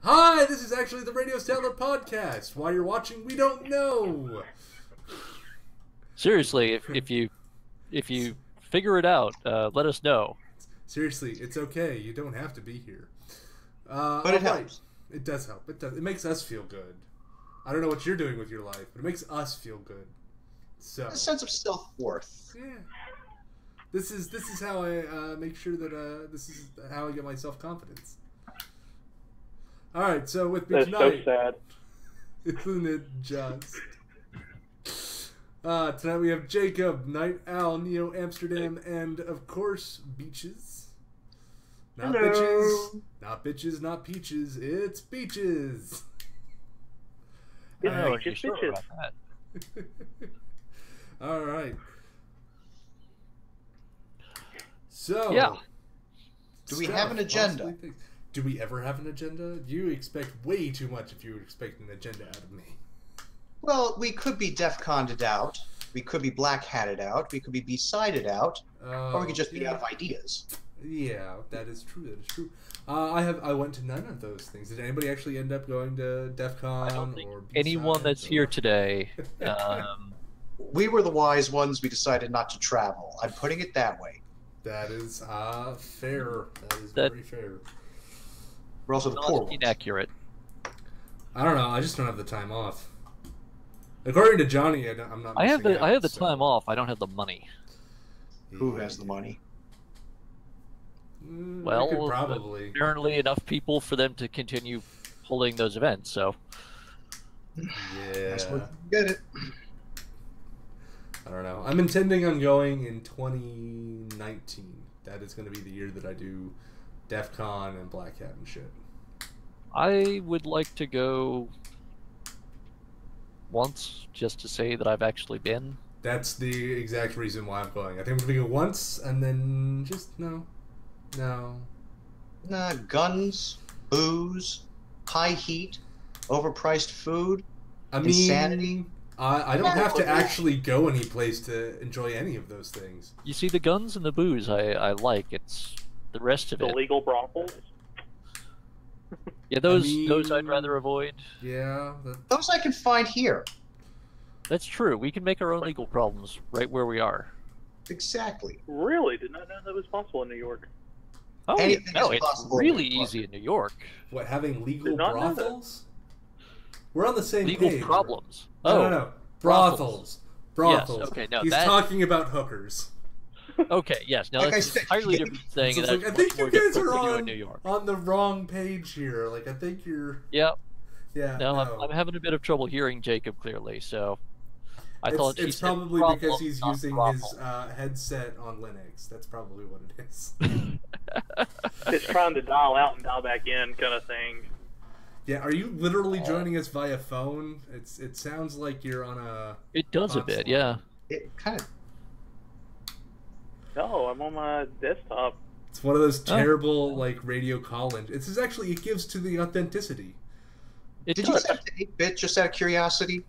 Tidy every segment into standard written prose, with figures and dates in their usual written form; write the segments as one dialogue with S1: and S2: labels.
S1: Hi, this is actually the Radio Statler podcast. Why you're watching, we don't know.
S2: Seriously, if you figure it out, let us know.
S1: Seriously, it's okay. You don't have to be here.
S3: But it helps.
S1: It does help. It does. It makes us feel good. I don't know what you're doing with your life, but it makes us feel good. So
S3: A sense of self-worth.
S1: yeah, this is how I make sure that this is how I get my self-confidence. All right, so with me
S4: That's
S1: tonight,
S4: so sad.
S1: isn't it just? Tonight we have Jacob, Night Owl, Neo Amsterdam, and of course Beaches. Not
S4: Hello.
S1: bitches, not bitches, not peaches. It's Beaches.
S2: Oh,
S4: It's
S2: you're sure
S4: bitches.
S2: about that.
S1: All right. So
S2: Yeah.
S3: Do we have an agenda?
S1: possibly things. Do we ever have an agenda? You expect way too much if you expect an agenda out of me.
S3: Well, we could be DefConned out. We could be black-hatted out. We could be B-sided out. Or we could just be
S1: yeah.
S3: out of ideas.
S1: Yeah, that is true. That is true. I went to none of those things. Did anybody actually end up going to DefCon
S2: I don't think
S1: or
S2: anyone
S1: B-Sides
S2: that's
S1: or-
S2: here today.
S3: We were the wise ones. We decided not to travel. I'm putting it that way.
S1: That is fair. That is
S2: That-
S1: very fair.
S3: We're also the poor
S2: Not
S3: ones.
S2: inaccurate.
S1: I don't know. I just don't have the time off. According to Johnny, I'm not.
S2: I have
S1: missing
S2: the
S1: out, so-
S2: time off. I don't have the money.
S3: Who has the money?
S1: I
S2: Well,
S1: could probably.
S2: Apparently enough people for them to continue holding those events. So
S3: That's
S1: Yeah.
S3: where you get it.
S1: I don't know. I'm intending on going in 2019. That is going to be the year that I do DefCon and Black Hat and shit.
S2: I would like to go once just to say that I've actually been.
S1: That's the exact reason why I'm going. I think I'm going to go once and then just no.
S3: Nah, guns, booze, high heat, overpriced food,
S1: I mean,
S3: insanity.
S1: I don't have to actually go any place to enjoy any of those things.
S2: You see, the guns and the booze I like. It's the rest of
S4: The
S2: it.
S4: legal brothels.
S2: Yeah, those
S1: mean-
S2: I'd rather avoid.
S1: Yeah.
S3: Those I can find here.
S2: That's true. We can make our own legal problems right where we are.
S3: Exactly.
S4: Really? Did not know that was possible in New York.
S2: Oh, yeah,
S3: Anything
S2: no,
S3: is
S2: it's
S3: possible in
S2: really
S3: New York.
S2: easy in New York.
S1: What, having legal
S4: Did not know that.
S1: brothels? We're on the same
S2: Legal
S1: page.
S2: problems.
S1: No,
S2: Oh,
S1: no.
S2: brothels.
S1: Brothels.
S2: Yes, okay, no,
S1: He's
S2: that-
S1: talking about hookers.
S2: okay, yes. Now
S3: Like
S2: that's
S3: I
S2: an
S3: said,
S2: entirely different thing.
S1: So
S2: And
S1: it's like,
S2: that's
S1: I think
S2: much
S1: you
S2: more
S1: guys
S2: difficult
S1: are
S2: to do
S1: on,
S2: in New York.
S1: on the wrong page here. Like, I think you're...
S2: Yeah.
S1: Yeah,
S2: No,
S1: no.
S2: I'm having a bit of trouble hearing Jacob clearly. So I thought
S1: It's
S2: she said
S1: probably
S2: problem,
S1: because he's
S2: not
S1: using
S2: brothel.
S1: his headset on Linux. That's probably what it is.
S4: It's trying to dial out and dial back in kind of thing.
S1: Yeah, are you literally joining us via phone? It sounds like you're on a...
S2: It does a
S1: Box
S2: bit,
S1: line.
S2: yeah.
S3: It kind of.
S4: No, I'm on my desktop.
S1: It's one of those
S2: Oh.
S1: terrible, like, radio call-in. This is actually... It gives to the authenticity.
S2: It
S3: Did you
S2: does.
S3: set to 8-bit just out of curiosity?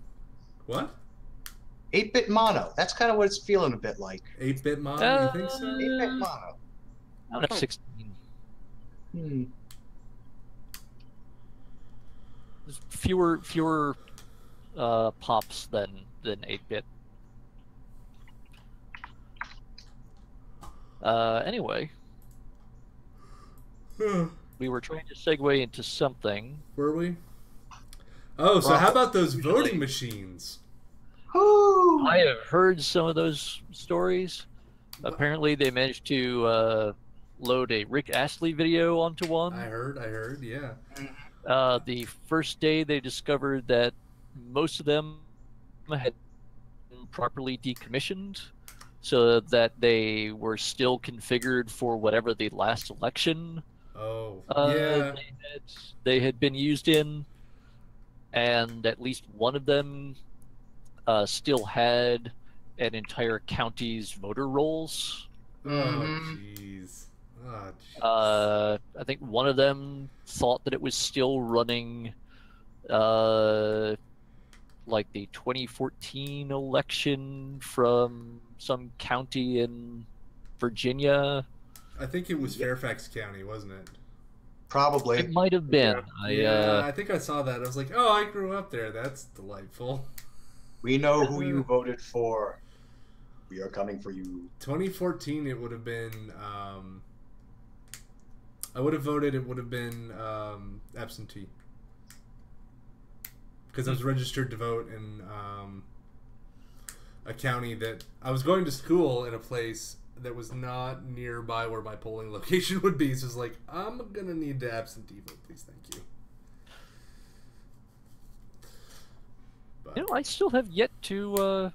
S1: What?
S3: 8-bit mono. That's kind of what it's feeling a bit like.
S1: 8-bit mono, you think so?
S3: 8-bit mono.
S2: I don't have 16.
S3: Hmm.
S2: There's fewer pops than 8-bit. Anyway, we were trying to segue into something.
S1: Were we? Oh, so how
S3: Brothels.
S1: about those
S2: Usually.
S1: voting machines?
S3: Whoo!
S2: I have heard some of those stories. Apparently, they managed to load a Rick Astley video onto one.
S1: I heard, yeah.
S2: The first day, they discovered that most of them had been properly decommissioned, so that they were still configured for whatever the last election
S1: Oh,
S2: uh,
S1: yeah.
S2: they had been used in, and at least one of them still had an entire county's voter rolls.
S1: Oh,
S3: Mhm.
S1: jeez. Oh, jeez.
S2: I think one of them thought that it was still running like the 2014 election from some county in Virginia.
S1: I think it was Fairfax County, wasn't it?
S3: Probably.
S2: It might have been.
S1: Yeah, I think I saw that. I was like, oh, I grew up there. That's delightful.
S3: We know who you voted for. We are coming for you.
S1: 2014, it would have been. I would have voted. It would have been absentee because I was registered to vote in a county that I was going to school in a place that was not nearby where my polling location would be. So it's like, I'm gonna need to absentee vote, please, thank you. But,
S2: You know, I still have yet to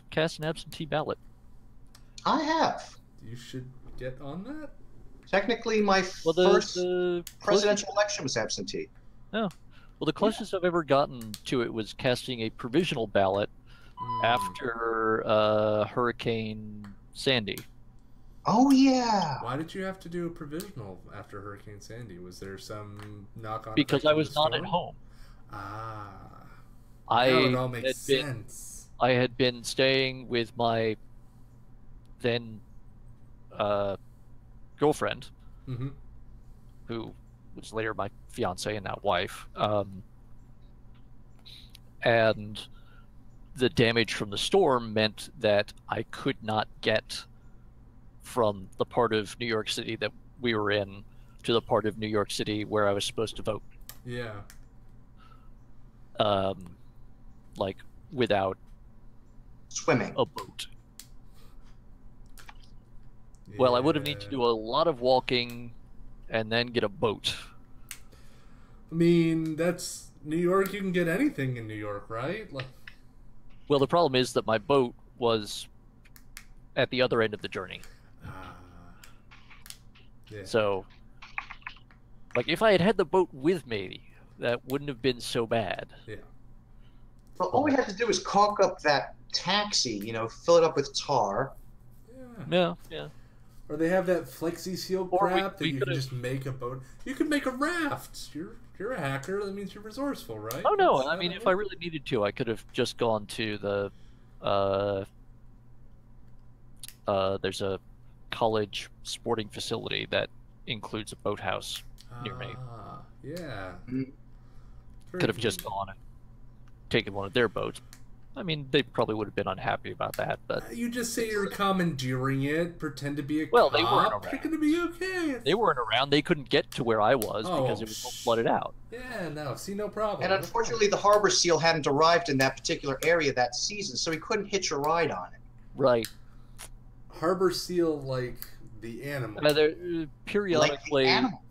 S2: cast an absentee ballot.
S3: I have.
S1: you should get on that.
S3: Technically, my first presidential election was absentee.
S2: Oh. Well, the closest I've ever gotten to it was casting a provisional ballot after Hurricane Sandy.
S3: Oh, yeah.
S1: Why did you have to do a provisional after Hurricane Sandy? Was there some knock-on?
S2: Because I was not at home.
S1: Ah.
S2: Now
S1: it all makes sense.
S2: I had been staying with my then girlfriend, who was later my fiance and now wife. And the damage from the storm meant that I could not get from the part of New York City that we were in to the part of New York City where I was supposed to vote.
S1: Yeah.
S2: Like without
S3: swimming
S2: a boat. Yeah. Well, I would have needed to do a lot of walking and then get a boat.
S1: I mean, that's New York. You can get anything in New York, right? Like,
S2: well, the problem is that my boat was at the other end of the journey.
S1: Yeah.
S2: So, like, if I had had the boat with me, that wouldn't have been so bad.
S1: Yeah.
S3: Well, all we had to do was caulk up that taxi, you know, fill it up with tar.
S2: Yeah. Yeah.
S1: Or they have that Flexi Seal
S2: Or
S1: crap
S2: we
S1: that you can just make a boat. You can make a raft. You're a hacker. That means you're resourceful, right?
S2: Oh no! I mean, if I really needed to, I could have just gone to the. There's a college sporting facility that includes a boathouse near me.
S1: Yeah.
S2: Could have just gone and taken one of their boats. I mean, they probably would have been unhappy about that, but...
S1: You just say you're commandeering it, pretend to be a
S2: well,
S1: cop.
S2: They weren't around.
S1: You're going to be okay.
S2: They weren't around. They couldn't get to where I was because it was all flooded out.
S1: Yeah, no, see, no problem.
S3: And unfortunately, the harbor seal hadn't arrived in that particular area that season, so he couldn't hitch a ride on it.
S2: Right.
S1: Harbor seal, like the animal.
S2: Periodically,
S3: like the animal.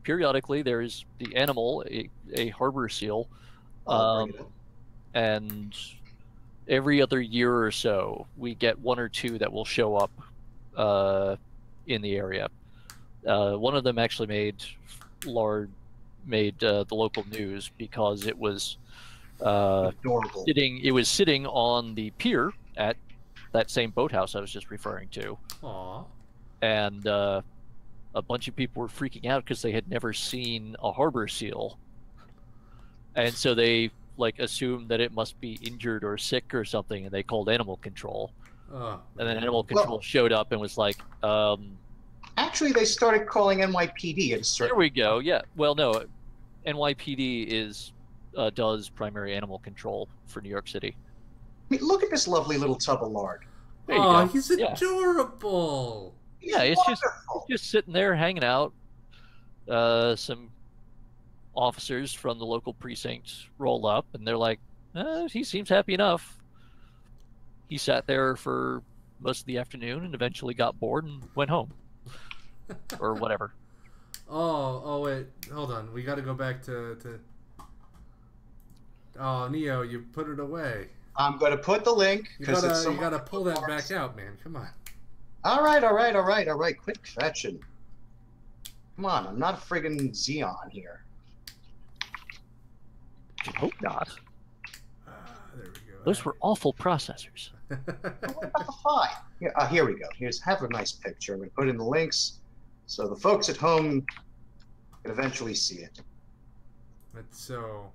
S2: Periodically, there is the animal, a harbor seal, and every other year or so, we get one or two that will show up in the area. One of them actually made the local news because it was
S3: adorable.
S2: It was sitting on the pier at that same boathouse I was just referring to.
S1: Aww.
S2: And a bunch of people were freaking out because they had never seen a harbor seal, and so they assumed that it must be injured or sick or something, and they called animal control. And then animal control showed up and was like,
S3: actually, they started calling NYPD at a certain...
S2: There we go. Yeah. Well, no, NYPD does primary animal control for New York City.
S3: I mean, look at this lovely little tub of lard.
S1: Oh, he's adorable.
S2: Yeah, it's just sitting there hanging out. Some officers from the local precinct roll up, and they're like, he seems happy enough. He sat there for most of the afternoon and eventually got bored and went home. Or whatever.
S1: Oh, wait. Hold on. We got to go back to... Oh, Neo, you put it away.
S3: I'm going to put the link.
S1: You got to pull that back out, man. Come on.
S3: All right. Quit fetching. Come on, I'm not a friggin' Xeon here.
S2: I hope not.
S1: There we go.
S2: Those were awful processors.
S3: What about the 5? Here we go. Have a nice picture. I'm going to put in the links so the folks at home can eventually see it.
S1: That's so...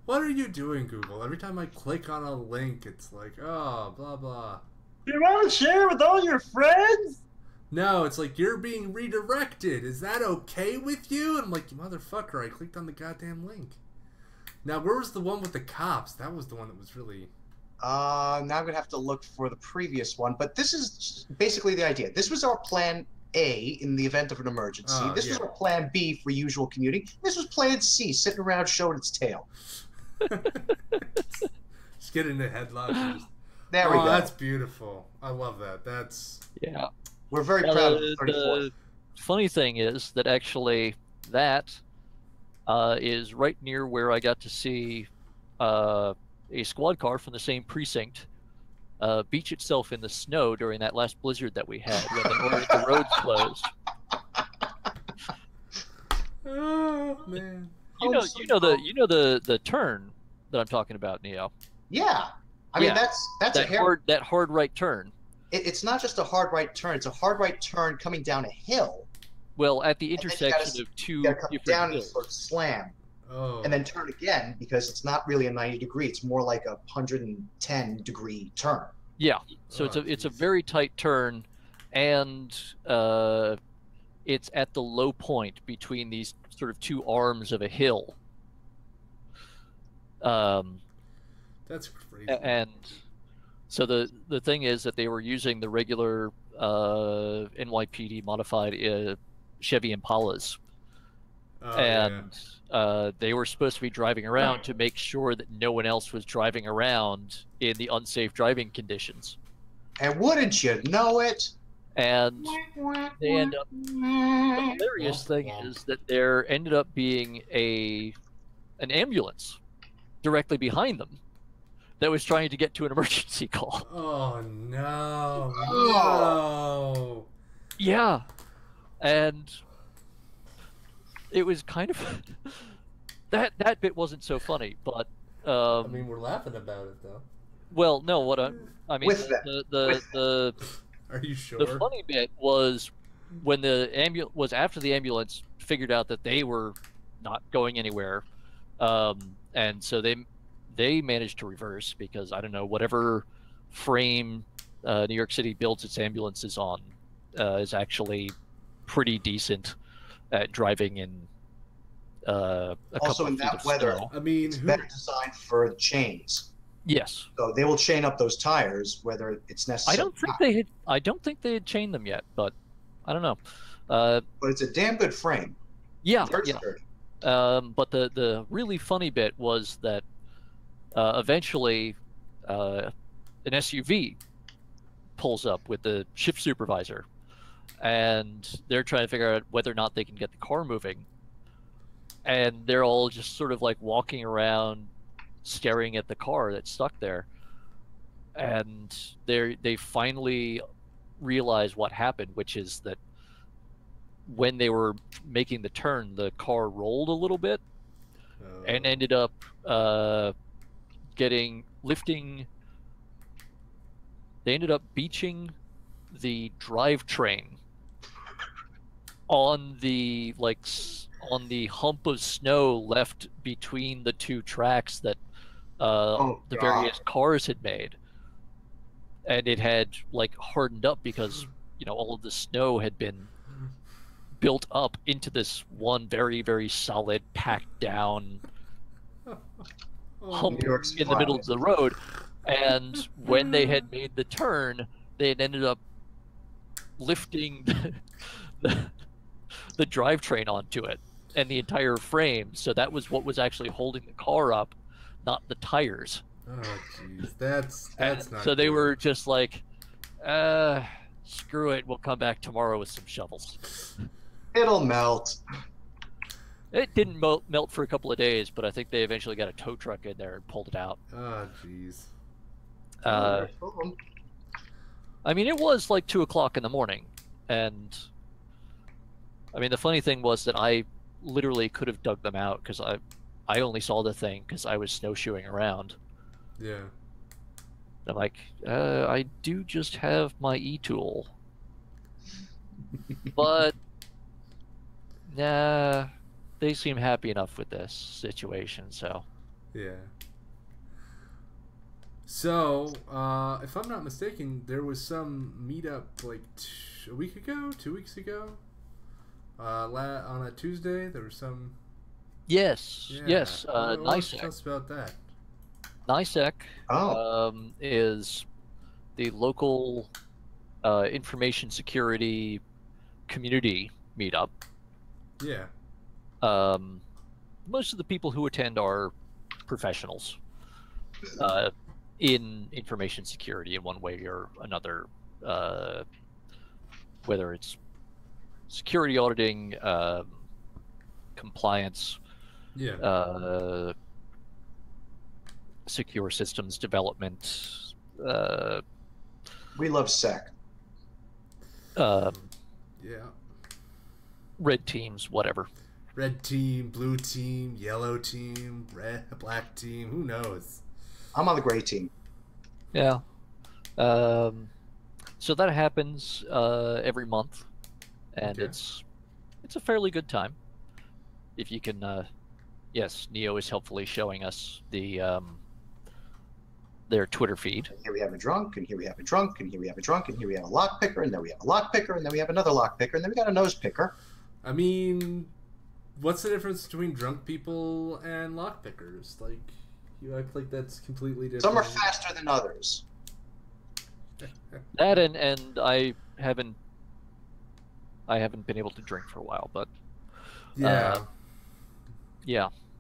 S1: What are you doing, Google? Every time I click on a link, it's like, oh, blah, blah.
S5: You want to share with all your friends?
S1: no, it's like, you're being redirected. Is that okay with you? And I'm like, you motherfucker, I clicked on the goddamn link. Now, where was the one with the cops? That was the one that was really...
S3: Now I'm going to have to look for the previous one, but this is basically the idea. This was our plan A in the event of an emergency. This was our plan B for usual commuting. This was plan C, sitting around showing its tail.
S1: Just get in the headlock. And just...
S3: There we go.
S1: That's beautiful. I love that. That's...
S2: Yeah.
S3: We're very proud of the 34th.
S2: The funny thing is that actually that is right near where I got to see a squad car from the same precinct beach itself in the snow during that last blizzard that we had when the roads closed.
S1: Oh man!
S2: You know the turn that I'm talking about, Neo.
S3: Yeah, I mean that's
S2: that hard right turn.
S3: It's not just a hard right turn; it's a hard right turn coming down a hill.
S2: Well, at the intersection of two different
S3: down
S2: hills.
S3: and sort of slam.
S1: Oh.
S3: And then turn again, because it's not really a 90-degree. It's more like a 110-degree turn.
S2: Yeah. So it's a very tight turn, and it's at the low point between these sort of two arms of a hill.
S1: That's crazy.
S2: And so the thing is that they were using the regular NYPD modified Chevy Impalas. They were supposed to be driving around to make sure that no one else was driving around in the unsafe driving conditions.
S3: And wouldn't you know it?
S2: And they end up... The hilarious thing is that there ended up being an ambulance directly behind them that was trying to get to an emergency call.
S1: Oh, no. No.
S2: Yeah. And... it was kind of that bit wasn't so funny, but
S1: I mean, we're laughing about it though.
S2: Well, no, I mean the
S1: Are you sure?
S2: The funny bit was when after the ambulance figured out that they were not going anywhere, and so they managed to reverse because I don't know whatever frame New York City builds its ambulances on is actually pretty decent at driving in
S3: also in that weather.
S2: Snow.
S1: I mean,
S3: it's better designed for chains.
S2: Yes.
S3: So they will chain up those tires whether it's necessary.
S2: I don't think they had chained them yet, but I don't know.
S3: But it's a damn good frame.
S2: Yeah.
S3: Very
S2: yeah.
S3: sturdy.
S2: But the really funny bit was that eventually an SUV pulls up with the shift supervisor, and they're trying to figure out whether or not they can get the car moving. And they're all just sort of like walking around staring at the car that's stuck there. And they finally realize what happened, which is that when they were making the turn, the car rolled a little bit and ended up they ended up beaching the drivetrain on the hump of snow left between the two tracks that the various cars had made, and it had like hardened up because all of the snow had been built up into this one very, very solid packed down hump in the middle of the road. And when they had made the turn, they had ended up lifting the drivetrain onto it and the entire frame. So that was what was actually holding the car up, not the tires.
S1: Oh, jeez. That's not
S2: so they
S1: good.
S2: were just like, screw it, we'll come back tomorrow with some shovels.
S3: It'll melt.
S2: It didn't melt for a couple of days, but I think they eventually got a tow truck in there and pulled it out.
S1: Oh, jeez.
S2: I mean, it was like 2 o'clock in the morning, and I mean, the funny thing was that I literally could have dug them out because I only saw the thing because I was snowshoeing around.
S1: Yeah.
S2: I'm like, I do just have my e-tool, but nah, they seem happy enough with this situation, so.
S1: Yeah. So, if I'm not mistaken, there was some meetup like a week ago, 2 weeks ago. On a Tuesday, there was some.
S2: Yes,
S1: Yeah.
S2: yes.
S1: What tell us about that?
S2: NISEC is the local information security community meetup.
S1: Yeah.
S2: Most of the people who attend are professionals in information security in one way or another, whether it's security auditing, compliance, secure systems development.
S3: We love SEC.
S2: Red teams, whatever.
S1: Red team, blue team, yellow team, black team. Who knows?
S3: I'm on the gray team.
S2: Yeah. So that happens every month, and it's a fairly good time. If you can, yes, Neo is helpfully showing us the their Twitter feed.
S3: Here we have a drunk, and here we have a drunk, and here we have a drunk, and here we have a lock picker, and then we have a lock picker, and then we have another lock picker, and then we got a nose picker.
S1: I mean, what's the difference between drunk people and lock pickers? Like, you act like that's completely different.
S3: Some are faster than others.
S2: That and I haven't been able to drink for a while, but
S1: yeah,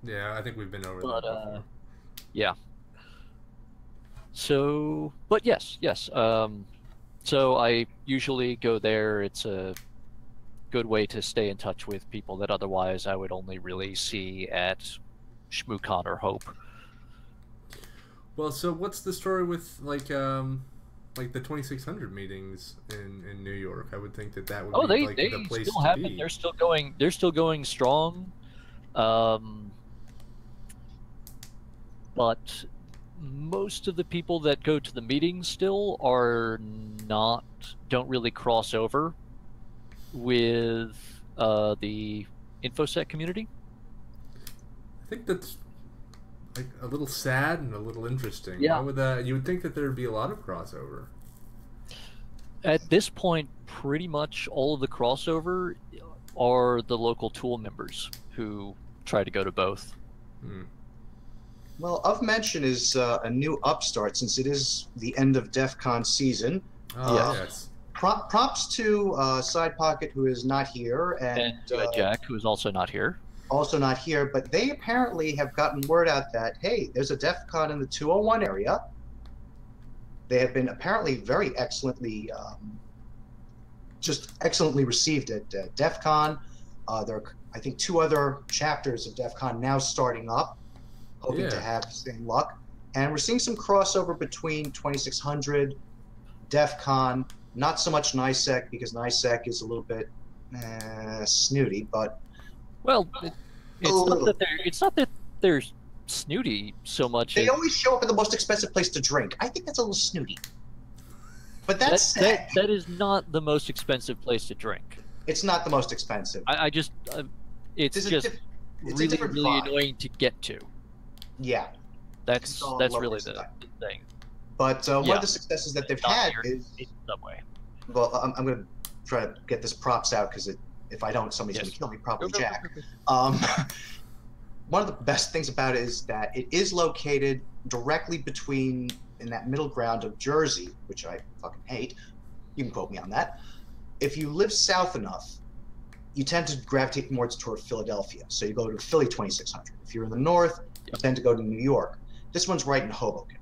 S2: I
S1: think we've been over
S2: but,
S1: that before.
S2: Yeah. So, but yes. So I usually go there. It's a good way to stay in touch with people that otherwise I would only really see at ShmooCon or Hope.
S1: Well, so what's the story with like the 2600 meetings in New York? I would think that would be like the place
S2: still
S1: to
S2: happen.
S1: be.
S2: They're still going strong. But most of the people that go to the meetings still don't really cross over with the InfoSec community.
S1: I think that's like a little sad and a little interesting.
S2: Yeah.
S1: Why would that? You would think that there would be a lot of crossover.
S2: At this point, pretty much all of the crossover are the local tool members who try to go to both.
S3: Well, of mention is a new upstart since it is the end of DefCon season.
S1: Yes.
S3: Props to Side Pocket, who is not here, and
S2: Jack, who is also not here.
S3: Also not here, but they apparently have gotten word out that, hey, there's a DefCon in the 201 area. They have been apparently very excellently, just excellently received at DefCon. There are, I think, 2 other chapters of DefCon now starting up, hoping to have the same luck. And we're seeing some crossover between 2600, DefCon, not so much NISEC, because NISEC is a little bit snooty, but...
S2: Well, it's not that they're snooty so much.
S3: They always show up in the most expensive place to drink. I think that's a little snooty. But that
S2: is not the most expensive place to drink.
S3: It's not the most expensive.
S2: It's really annoying to get to.
S3: Yeah.
S2: That's really the thing.
S3: But one of the successes that they've had is
S2: Subway.
S3: Well, I'm going to try to get this props out because if I don't, somebody's going to kill me. Probably Jack. One of the best things about it is that it is located directly in that middle ground of Jersey, which I fucking hate. You can quote me on that. If you live south enough, you tend to gravitate more toward Philadelphia. So you go to Philly 2600. If you're in the north, you tend to go to New York. This one's right in Hoboken.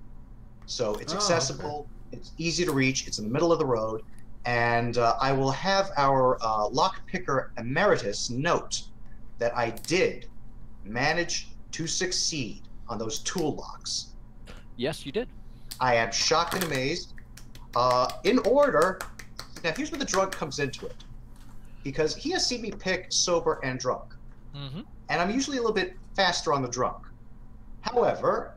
S3: So it's accessible. Okay. It's easy to reach. It's in the middle of the road. And I will have our lockpicker emeritus note that I did manage to succeed on those tool locks.
S2: Yes, you did.
S3: I am shocked and amazed. In order, now here's where the drunk comes into it. Because he has seen me pick sober and drunk.
S2: Mm-hmm.
S3: And I'm usually a little bit faster on the drunk. However,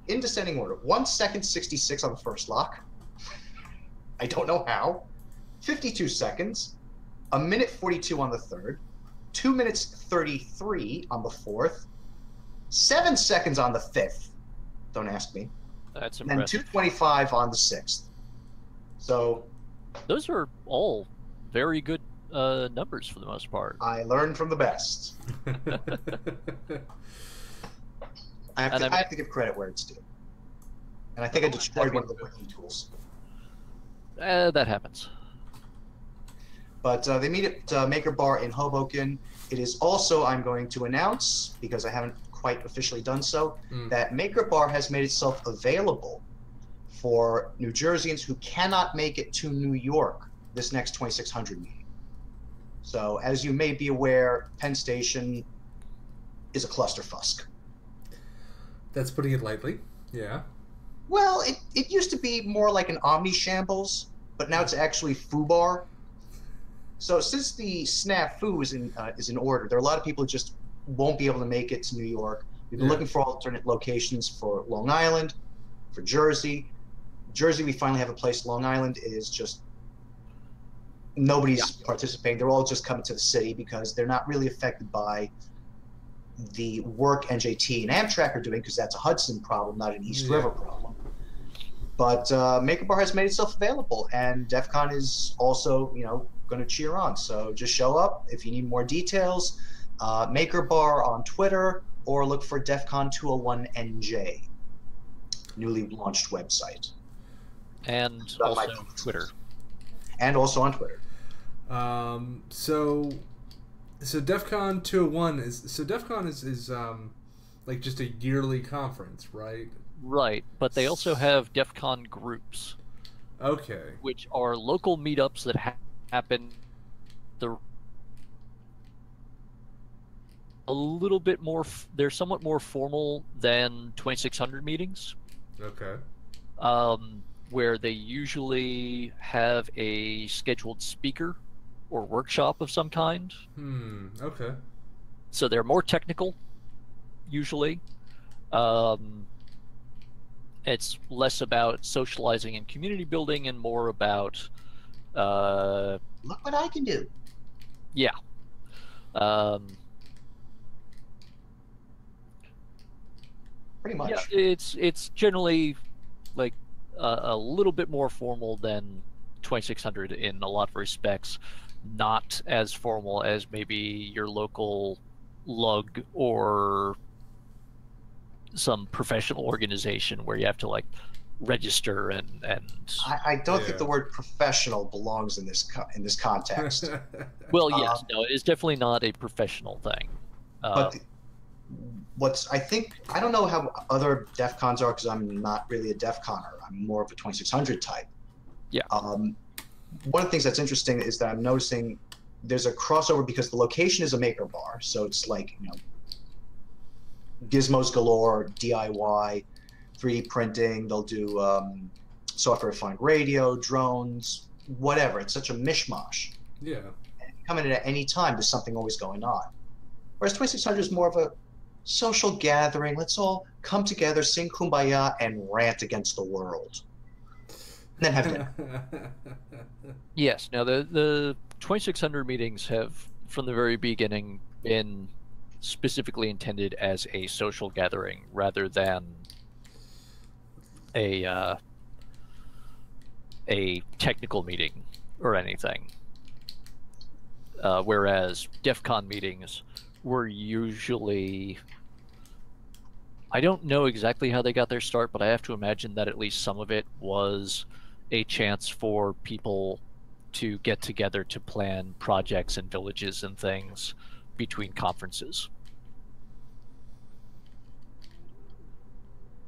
S3: in descending order, 1 second 66 on the first lock. I don't know how. 52 seconds. 1 minute 42 on the third. 2 minutes 33 on the fourth. 7 seconds on the fifth. Don't ask me.
S2: That's
S3: and then
S2: impressive.
S3: 225 on the 6th. So
S2: Those are all very good numbers for the most part.
S3: I learned from the best. I have to give credit where it's due. And I think I destroyed one of the working tools.
S2: That happens.
S3: But they meet at Maker Bar in Hoboken. It is also, I'm going to announce, because I haven't quite officially done so, that Maker Bar has made itself available for New Jerseyans who cannot make it to New York this next 2600 meeting. So, as you may be aware, Penn Station is a clusterfuck.
S1: That's putting it lightly. Yeah.
S3: Well, it used to be more like an omni-shambles, but now it's actually foobar. So since the snafu is in order, there are a lot of people who just won't be able to make it to New York. We've been looking for alternate locations for Long Island, for Jersey. Jersey, we finally have a place. Long Island is just nobody's participating. They're all just coming to the city because they're not really affected by the work NJT and Amtrak are doing, because that's a Hudson problem, not an East River problem. But Maker Bar has made itself available, and DefCon is also, you know, going to cheer on. So just show up if you need more details. Maker Bar on Twitter, or look for DefCon 201 NJ, newly launched website.
S2: And also Twitter.
S3: And also on Twitter.
S1: So DefCon 201 is like just a yearly conference, right?
S2: Right, but they also have DefCon groups.
S1: Okay.
S2: Which are local meetups that happen a little bit more. They're somewhat more formal than 2600 meetings.
S1: Okay.
S2: Where they usually have a scheduled speaker or workshop of some kind.
S1: Okay.
S2: So they're more technical, usually. It's less about socializing and community building and more about...
S3: look what I can do.
S2: Yeah.
S3: Pretty much.
S2: Yeah, it's generally like a little bit more formal than 2600 in a lot of respects. Not as formal as maybe your local lug or some professional organization where you have to like register and
S3: I don't think the word professional belongs in this context.
S2: Well, yes, no, it's definitely not a professional thing.
S3: But I don't know how other DEF CONs are, because I'm not really a DEF CONer. I'm more of a 2600 type.
S2: Yeah.
S3: One of the things that's interesting is that I'm noticing there's a crossover, because the location is a Maker Bar, so it's like, you know, gizmos galore, DIY, 3D printing. They'll do software-defined radio, drones, whatever. It's such a mishmash.
S1: Yeah.
S3: And come in at any time, there's something always going on. Whereas 2600 is more of a social gathering. Let's all come together, sing Kumbaya, and rant against the world. And then have dinner.
S2: Yes. Now, the 2600 meetings have, from the very beginning, been specifically intended as a social gathering rather than a technical meeting or anything. Whereas DefCon meetings were usually... I don't know exactly how they got their start, but I have to imagine that at least some of it was a chance for people to get together to plan projects and villages and things between conferences.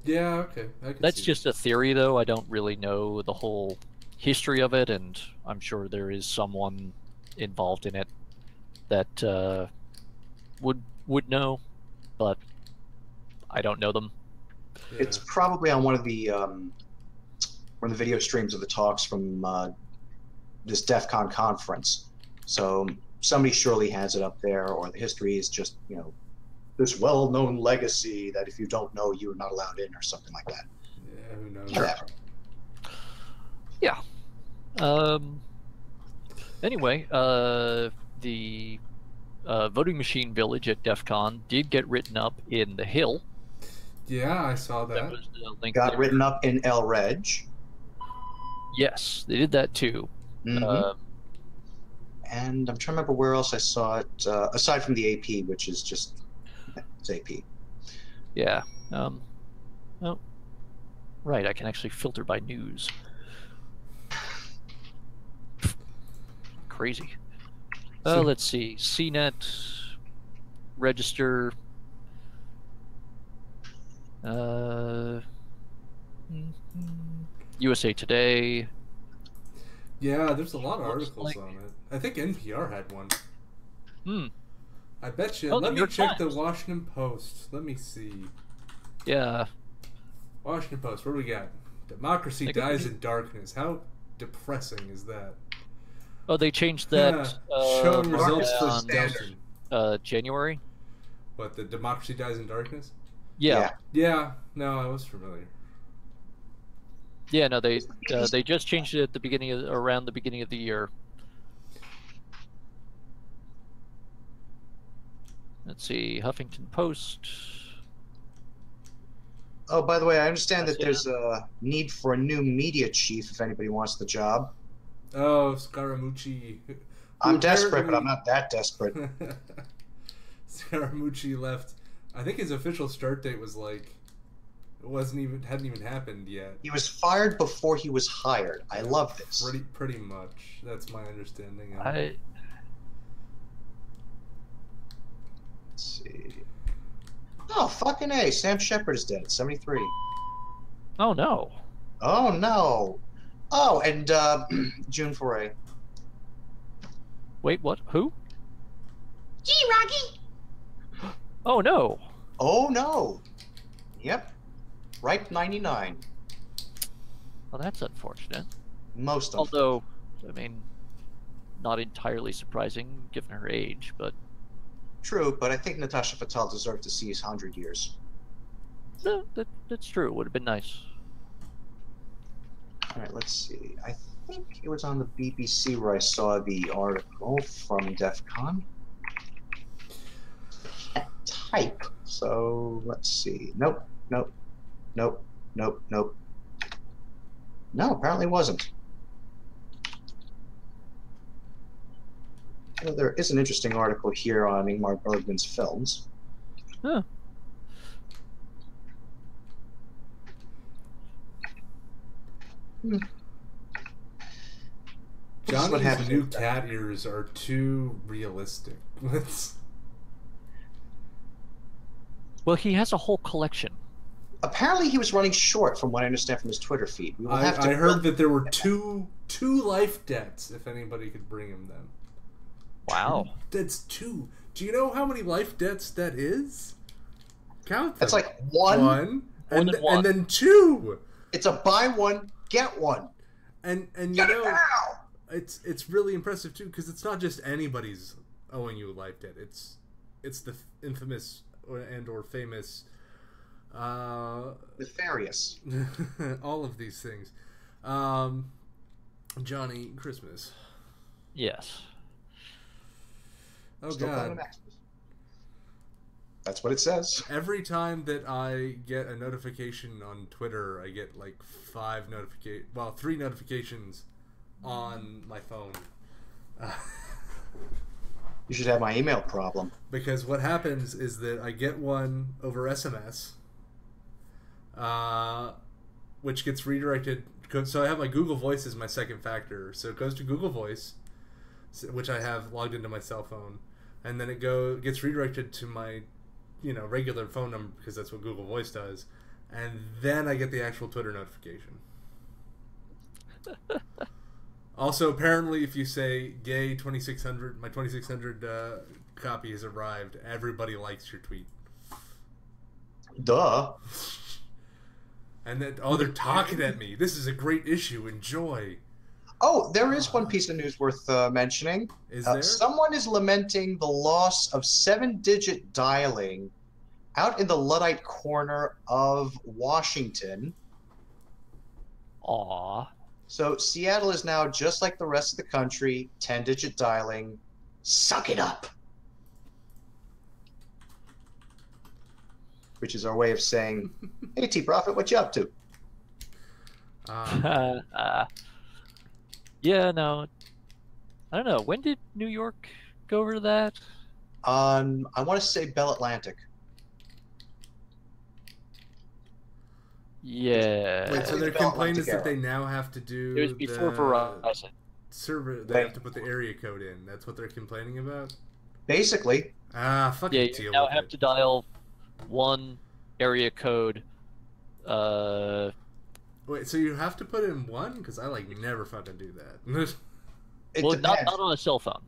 S1: Yeah, okay.
S2: That's just a theory, though. I don't really know the whole history of it, and I'm sure there is someone involved in it that would know, but I don't know them.
S1: Yeah.
S3: It's probably on one of the video streams of the talks from this DEF CON conference. So somebody surely has it up there, or the history is just, you know, this well-known legacy that if you don't know, you're not allowed in, or something like that.
S1: Yeah, who knows?
S3: Whatever.
S2: Yeah. Anyway, the voting machine village at DEF CON did get written up in The Hill.
S1: Yeah, I saw
S2: That
S1: that.
S2: was the link
S3: Got
S2: there.
S3: written up in L Reg.
S2: Yes, they did that too.
S3: Mm-hmm. And I'm trying to remember where else I saw it, aside from the AP, which is just it's AP.
S2: Yeah. Oh, right. I can actually filter by news. Crazy. Let's see. CNET, register. USA Today.
S1: Yeah, there's a lot of
S2: Looks
S1: articles
S2: like-
S1: on it. I think NPR had one.
S2: Hmm.
S1: I bet you.
S2: Oh, the
S1: Let
S2: New
S1: me
S2: York
S1: check the
S2: Times.
S1: Washington Post. Let me see.
S2: Yeah.
S1: Washington Post. What do we got? Democracy
S2: They got
S1: dies
S2: the-
S1: in darkness. How depressing is that?
S2: Oh, they changed that.
S1: Showing results for
S2: on,
S1: Delton.
S2: January.
S1: What, the Democracy Dies in Darkness?
S2: Yeah.
S1: Yeah. No, I was familiar.
S2: Yeah. No, they just changed it at the beginning of around the beginning of the year. Let's see, Huffington Post.
S3: Oh, by the way, I understand that
S2: Yeah.
S3: there's a need for a new media chief if anybody wants the job.
S1: Oh, Scaramucci.
S3: I'm desperate, but I'm not that desperate.
S1: Scaramucci left. I think his official start date was like hadn't even happened yet.
S3: He was fired before he was hired. I love this.
S1: Pretty much. That's my understanding of
S2: I
S1: it.
S3: Let's see. Oh, fucking A. Sam Shepard is dead. 73.
S2: oh no.
S3: Oh, no. Oh, and June Foray.
S2: Wait, what? Who?
S3: Gee, Rocky!
S2: Oh no.
S3: Oh, no. Yep. Ripe 99.
S2: Well, that's unfortunate.
S3: Most of
S2: Although, I mean, not entirely surprising given her age, but
S3: True, but I think Natasha Fatale deserved to see his 100 years.
S2: no, that's true. It would have been nice.
S3: All right, let's see. I think it was on the BBC where I saw the article from DefCon. Can't type, so let's see. Nope, nope, nope, nope, nope. No, apparently it wasn't. Well, there is an interesting article here on Ingmar Bergman's films.
S2: Huh.
S1: Johnny's new cat ears are too realistic.
S2: Well, he has a whole collection.
S3: Apparently, he was running short, from what I understand from his Twitter feed. We will have to
S1: I heard that there were two life debts if anybody could bring him them.
S2: Wow.
S1: That's two. Do you know how many life debts that is? Count them.
S3: That's like one.
S1: and
S2: one.
S1: then two.
S3: It's a buy one, get one.
S1: And you
S3: Get it
S1: know,
S3: now!
S1: it's really impressive too, because it's not just anybody's owing you a life debt. It's the infamous or famous
S3: Nefarious.
S1: all of these things. Johnny Christmas.
S2: Yes.
S1: Oh
S3: Still playing
S1: God.
S3: Maximus. That's what it says.
S1: Every time that I get a notification on Twitter, I get like 3 notifications on my phone.
S3: You should have my email problem.
S1: Because what happens is that I get one over SMS, which gets redirected. So I have my Google Voice as my second factor. So it goes to Google Voice, which I have logged into my cell phone, and then it gets redirected to my, regular phone number, because that's what Google Voice does, and then I get the actual Twitter notification. Also, apparently, if you say "Gay 2600," my 2600 copy has arrived, everybody likes your tweet.
S3: Duh.
S1: And then, they're talking at me. This is a great issue. Enjoy.
S3: Oh, there is one piece of news worth mentioning.
S1: Is there?
S3: Someone is lamenting the loss of 7-digit dialing out in the Luddite corner of Washington.
S2: Aw.
S3: So Seattle is now, just like the rest of the country, 10-digit dialing. Suck it up. which is our way of saying, "Hey, T Prophet, what you up to?"
S2: Yeah, no, I don't know. When did New York go over to that?
S3: I want to say Bell Atlantic.
S2: Yeah.
S1: Wait, so
S3: the
S1: their
S3: Bell
S1: complaint is
S3: Atlantic
S1: that
S3: era.
S1: they now have to do
S2: It was before Verizon.
S1: server. They
S3: Wait.
S1: have to put the area code in. That's what they're complaining about.
S3: Basically,
S1: Fucking
S2: Yeah,
S1: deal
S2: you now
S1: with
S2: have
S1: it.
S2: to dial one area code.
S1: Wait, so you have to put in one? Because I never fucking do that.
S3: it
S2: Well, not
S3: depends.
S2: on a cell phone.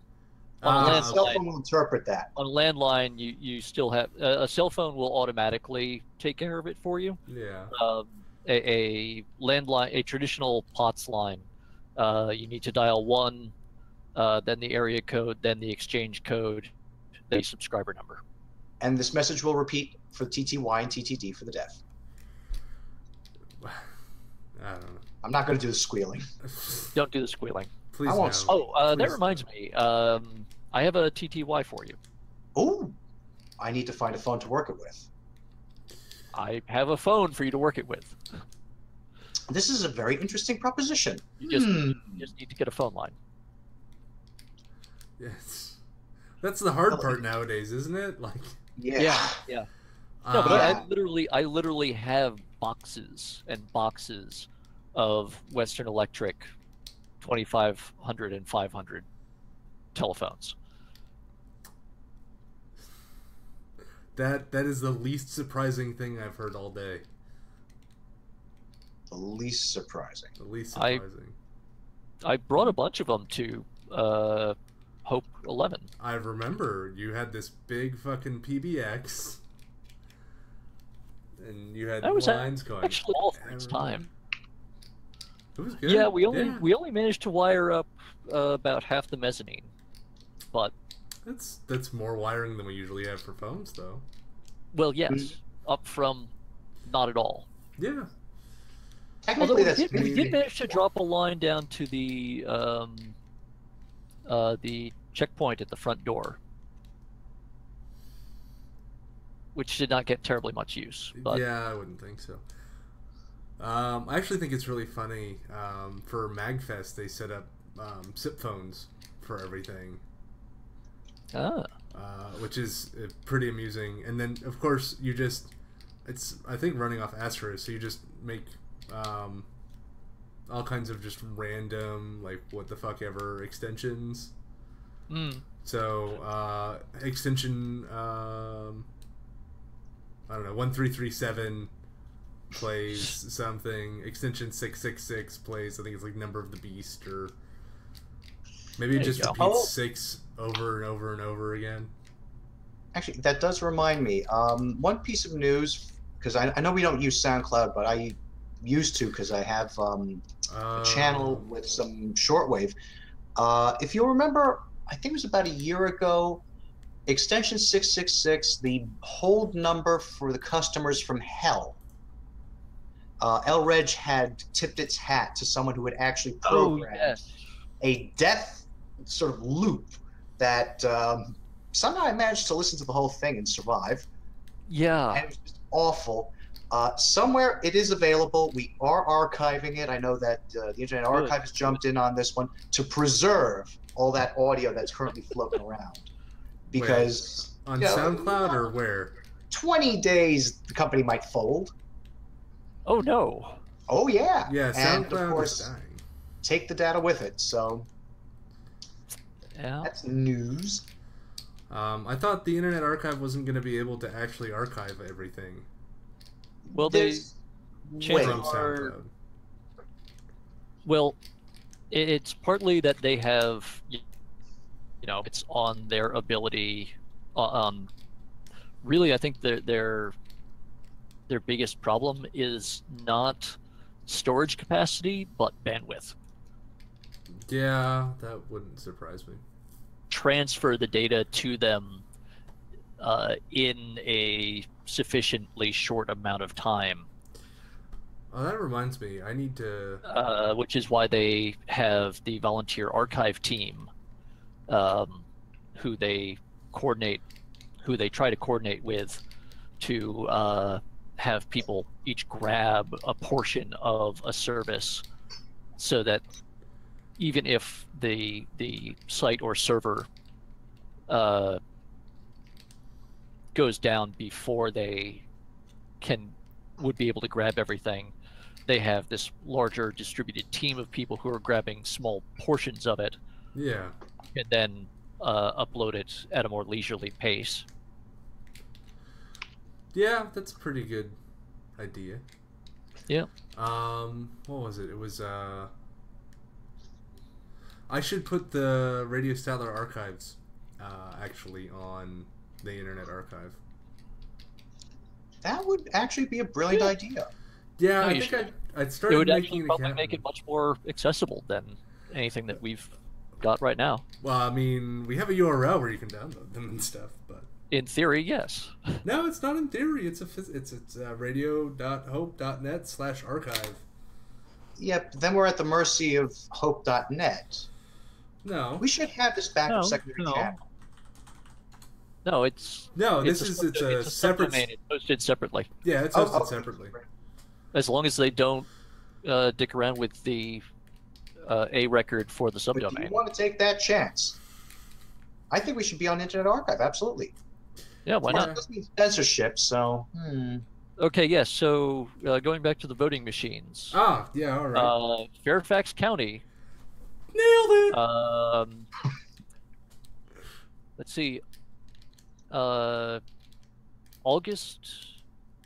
S2: On a
S3: The cell
S2: landline.
S3: phone will interpret that.
S2: On a landline, you still have a cell phone will automatically take care of it for you.
S1: Yeah.
S2: A landline, a traditional POTS line, you need to dial 1, then the area code, then the exchange code, the subscriber number.
S3: And this message will repeat for TTY and TTD for the deaf.
S1: I don't know.
S3: I'm not going to do the squealing.
S2: Don't do the squealing.
S1: Please
S3: I won't
S1: no.
S2: Oh, that
S1: Please
S2: reminds
S1: no.
S2: me. I have a TTY for you.
S3: Oh, I need to find a phone to work it with.
S2: I have a phone for you to work it with.
S3: This is a very interesting proposition.
S2: You just need to get a phone line.
S1: Yes. That's the hard part nowadays, isn't it?
S2: Yeah. No, but
S3: Yeah.
S2: I literally have boxes and boxes of Western Electric 2500 and 500 telephones.
S1: That is the least surprising thing I've heard all day.
S3: The least surprising.
S1: The least surprising.
S2: I brought a bunch of them to Hope 11.
S1: I remember you had this big fucking PBX, and you had
S2: That was
S1: lines going.
S2: actually all
S1: I
S2: for its
S1: remember.
S2: time.
S1: It was good.
S2: Yeah, we only managed to wire up about half the mezzanine, but
S1: That's more wiring than we usually have for phones, though.
S2: well, yes, up from not at all.
S1: Yeah.
S3: Technically,
S2: Although
S3: that's
S2: we did manage to drop a line down to the checkpoint at the front door, which did not get terribly much use. But
S1: Yeah, I wouldn't think so. I actually think it's really funny. For MagFest, they set up SIP phones for everything, which is pretty amusing. And then, of course, it's I think running off Astro, so you just make all kinds of just random, what the fuck ever extensions. So, extension, I don't know, 1337 plays something. Extension 666 plays, I think it's Number of the Beast, or maybe it
S2: There you
S1: just
S2: go.
S1: repeats 6 over and over and over again.
S3: Actually, that does remind me. One piece of news, because I know we don't use SoundCloud, but I used to because I have a channel with some shortwave. If you remember, I think it was about a year ago, extension 666, the hold number for the customers from hell. LReg had tipped its hat to someone who had actually programmed a death sort of loop that somehow I managed to listen to the whole thing and survive.
S2: yeah,
S3: And it was just awful. Somewhere it is available. We are archiving it. I know that the Internet Archive has jumped in on this one to preserve all that audio that's currently floating around. Because
S1: on SoundCloud or where?
S3: 20 days the company might fold.
S2: oh no,
S3: Oh yeah.
S1: Yeah,
S3: And of
S1: SoundCloud
S3: course,
S1: is dying.
S3: take the data with it. So
S2: yeah.
S3: that's news.
S1: I thought the Internet Archive wasn't going to be able to actually archive everything
S2: Well, they
S3: There's
S2: changed
S3: way-
S1: from SoundCloud.
S2: Well, it's partly that they have, it's on their ability. Really, I think their biggest problem is not storage capacity, but bandwidth.
S1: Yeah, that wouldn't surprise me.
S2: Transfer the data to them in a sufficiently short amount of time.
S1: Oh, that reminds me. I need to.
S2: Which is why they have the volunteer archive team, who they try to coordinate with, to have people each grab a portion of a service, so that even if the site or server goes down before they would be able to grab everything, they have this larger distributed team of people who are grabbing small portions of it.
S1: Yeah.
S2: And then upload it at a more leisurely pace.
S1: Yeah, that's a pretty good idea.
S2: Yeah.
S1: What was it? It was I should put the Radio Statler archives actually on the Internet Archive.
S3: That would actually be a brilliant idea.
S1: Yeah,
S2: No,
S1: I
S2: you
S1: think
S2: should.
S1: I'd started
S2: It would
S1: making
S2: actually
S1: it
S2: probably
S1: happen.
S2: make it much more accessible than anything that we've got right now.
S1: Well, I mean, we have a URL where you can download them and stuff, but
S2: In theory, yes.
S1: no, it's not in theory. It's radio.hope.net/archive.
S3: Yep, then we're at the mercy of hope.net.
S1: No,
S3: We should have this backup secondary channel.
S2: No, it's
S1: this is it's a separate.
S2: subdomain. It's posted separately.
S1: Yeah, it's hosted separately.
S2: As long as they don't dick around with the a record for the
S3: But do you
S2: subdomain.
S3: want to take that chance? I think we should be on Internet Archive, absolutely.
S2: Yeah, why
S3: Well,
S2: not?
S3: it does mean censorship, so...
S2: Okay, yes. So going back to the voting machines,
S1: Ah, yeah, all right.
S2: Fairfax County.
S1: Nailed it.
S2: Let's see. August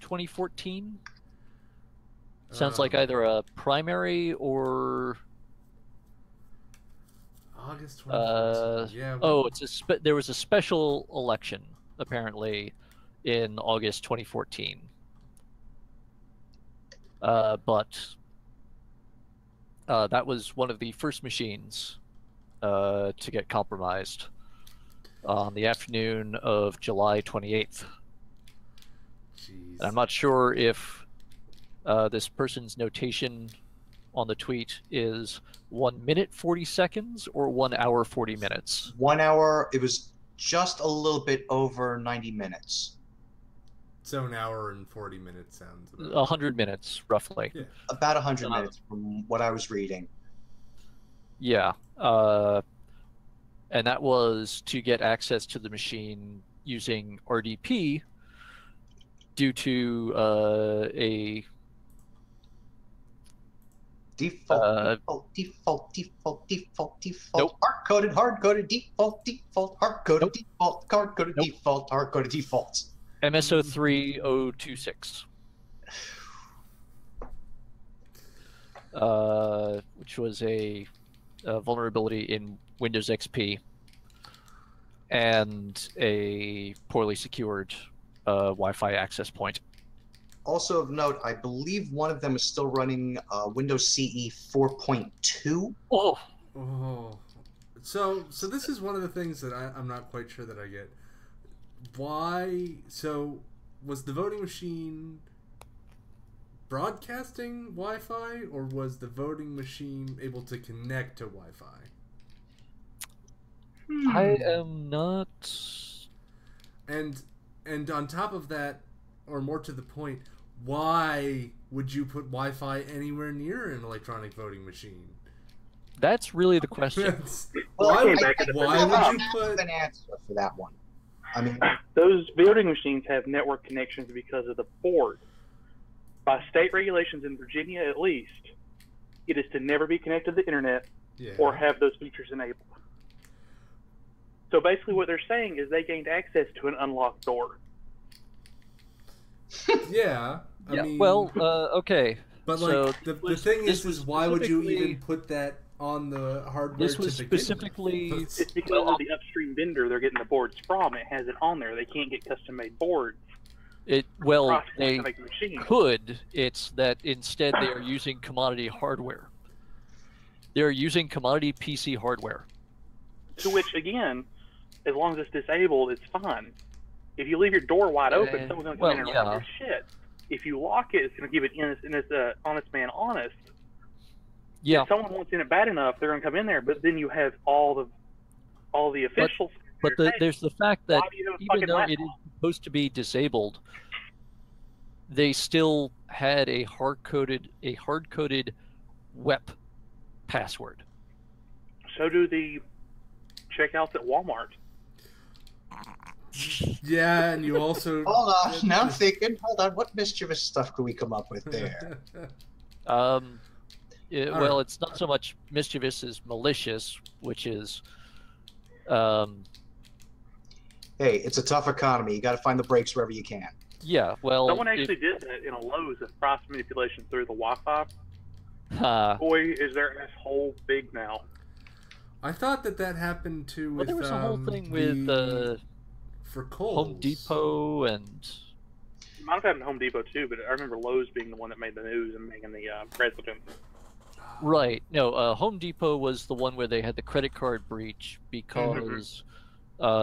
S2: 2014. Sounds like either a primary or
S1: August 2014. Yeah.
S2: oh, there was a special election apparently in August 2014. But that was one of the first machines to get compromised on the afternoon of July 28th.
S1: Jeez.
S2: And I'm not sure if this person's notation on the tweet is 1 minute 40 seconds or 1 hour 40 minutes.
S3: 1 hour, it was just a little bit over 90 minutes.
S1: So an hour and 40 minutes sounds about
S2: 100 minutes, roughly.
S1: Yeah.
S3: About 100 minutes from what I was reading.
S2: Yeah. And that was to get access to the machine using RDP due to a
S3: Default.
S2: Nope.
S3: Hard-coded, default, hard-coded, default, hard-coded,
S2: Nope.
S3: default, hard-coded, default.
S2: MSO3026. Which was a vulnerability in Windows XP and a poorly secured Wi-Fi access point.
S3: Also of note, I believe one of them is still running Windows CE 4.2.
S2: Oh,
S1: Oh, so this is one of the things that I'm not quite sure that I get. Why? So was the voting machine broadcasting Wi-Fi, or was the voting machine able to connect to Wi-Fi?
S2: I am not.
S1: And on top of that, or more to the point, why would you put Wi-Fi anywhere near an electronic voting machine?
S2: That's really the question.
S1: why would
S4: back to the
S1: you
S3: have
S1: put?
S3: an answer for that one. I mean,
S4: Those voting machines have network connections because of the board. By state regulations in Virginia, at least, it is to never be connected to the internet
S1: Yeah.
S4: or have those features enabled. So basically, what they're saying is they gained access to an unlocked door.
S1: Yeah. I mean,
S2: Well, okay.
S1: but
S2: so
S1: like the
S2: this
S1: thing
S2: was
S1: is why would you
S2: specifically-
S1: even put that on the hardware?
S2: This was
S1: to begin
S2: specifically.
S1: with?
S4: It's because of the upstream vendor they're getting the boards from. It has it on there. They can't get custom-made boards.
S2: Well,
S4: across
S2: they
S4: to make the machine.
S2: could. It's that instead they are using commodity hardware. They're using commodity PC hardware.
S4: To which, again, as long as it's disabled, it's fine. If you leave your door wide open, someone's going to come in and
S2: yeah.
S4: rob your shit. If you lock it, it's going to give it honest man honest.
S2: Yeah,
S4: If someone wants in it bad enough, they're going to come in there. But then you have all the officials.
S2: but
S4: saying,
S2: there's the fact that
S4: why do you have a
S2: even
S4: fucking
S2: though it
S4: laptop?
S2: is supposed to be disabled, they still had a hard-coded WEP password.
S4: So do the checkouts at Walmart.
S1: Yeah, and you also...
S3: Hold on, now I'm thinking, hold on, what mischievous stuff could we come up with there?
S2: Well,
S1: right.
S2: it's not so much mischievous as malicious, which is...
S3: Hey, it's a tough economy. You got to find the breaks wherever you can.
S2: Yeah, well...
S4: Someone actually did that in a Lowe's of price manipulation through the Wi-Fi. Boy, is their asshole big now.
S1: I thought that happened too with
S2: there was a whole thing with
S1: for Kohl's.
S2: Home Depot and...
S4: It might have happened to Home Depot too, but I remember Lowe's being the one that made the news and making the president.
S2: Right. No, Home Depot was the one where they had the credit card breach because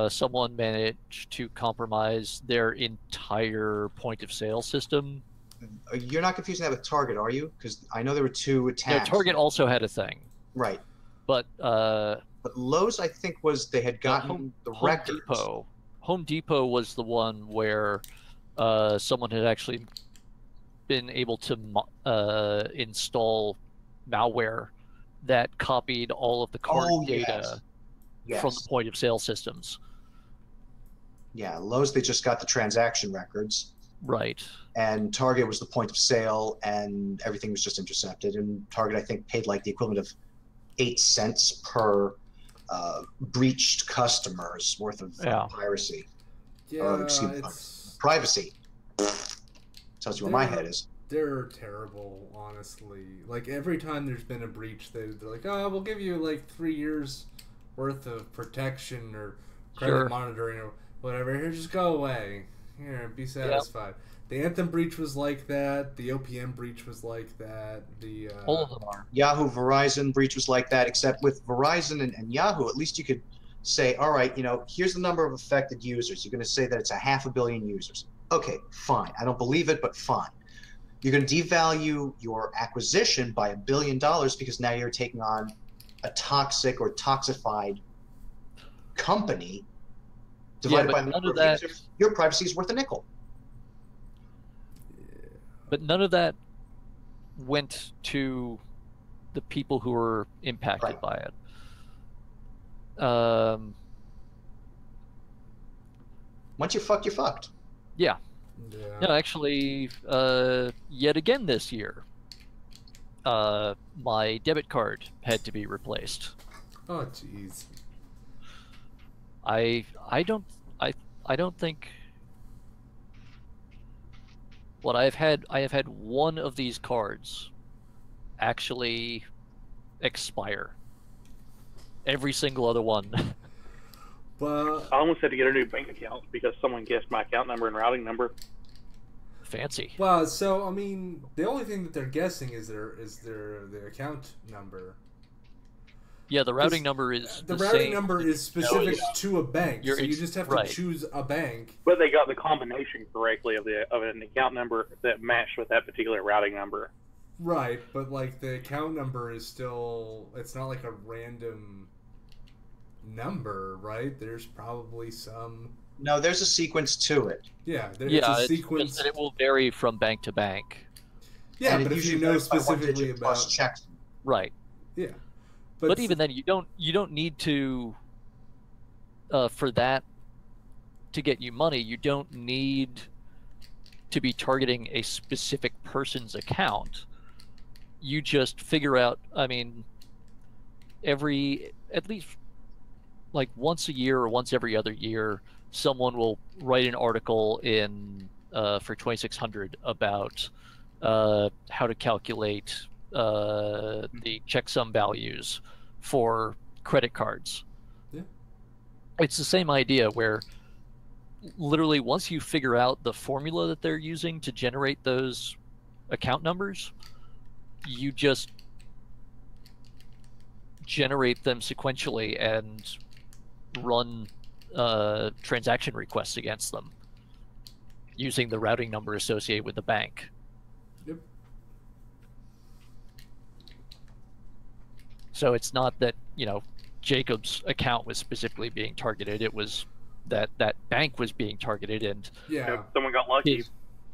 S2: someone managed to compromise their entire point-of-sale system.
S3: You're not confusing that with Target, are you? Because I know there were two attacks.
S2: No, Target also had a thing.
S3: Right.
S2: But
S3: Lowe's, I think, was they had gotten the records.
S2: Home Depot was the one where someone had actually been able to install malware that copied all of the card data from the point-of-sale systems.
S3: Yeah, Lowe's, they just got the transaction records.
S2: Right.
S3: And Target was the point of sale, and everything was just intercepted. And Target, I think, paid like the equivalent of 8 cents per breached customers worth of piracy.
S1: Yeah,
S3: privacy. Tells you where my head is.
S1: They're terrible, honestly. Like, every time there's been a breach, they're like, oh, we'll give you like 3 years worth of protection or credit monitoring or whatever. Here, just go away. Here, be satisfied. Yep. The Anthem breach was like that. The OPM breach was like that. The
S2: all of them are.
S3: Yahoo Verizon breach was like that, except with Verizon and Yahoo, at least you could say, all right, here's the number of affected users. You're going to say that it's 500 million users. Okay, fine. I don't believe it, but fine. You're going to devalue your acquisition by $1 billion because now you're taking on a toxic or toxified company divided by the number of users. Your privacy is worth a nickel.
S2: But none of that went to the people who were impacted by it.
S3: Once you're fucked, you're fucked.
S2: Yeah. No, actually, yet again this year, my debit card had to be replaced.
S1: Oh, jeez.
S2: I don't think. What I have had one of these cards actually expire. Every single other one.
S1: But
S4: I almost had to get a new bank account because someone guessed my account number and routing number.
S2: Fancy.
S1: Well, so I mean, the only thing that they're guessing is their account number.
S2: Yeah, the routing number is
S1: the routing number is specific to a bank, so you just have to choose a bank.
S4: But they got the combination correctly of an account number that matched with that particular routing number.
S1: Right, but like the account number is still—it's not like a random number, right? There's probably some.
S3: No, there's a sequence to it.
S1: Yeah, it's a sequence.
S2: Just that it will vary from bank to bank.
S1: Yeah, but if you know specifically about
S3: checks.
S2: Right.
S1: Yeah.
S2: But even then, you don't need to for that to get you money. You don't need to be targeting a specific person's account. You just figure out. I mean, at least like once a year or once every other year, someone will write an article in for 2600 about how to calculate the checksum values for credit cards.
S1: Yeah.
S2: It's the same idea where literally once you figure out the formula that they're using to generate those account numbers, you just generate them sequentially and run transaction requests against them using the routing number associated with the bank.
S1: Yep.
S2: So it's not that, Jacob's account was specifically being targeted. It was that bank was being targeted, and
S4: someone got lucky.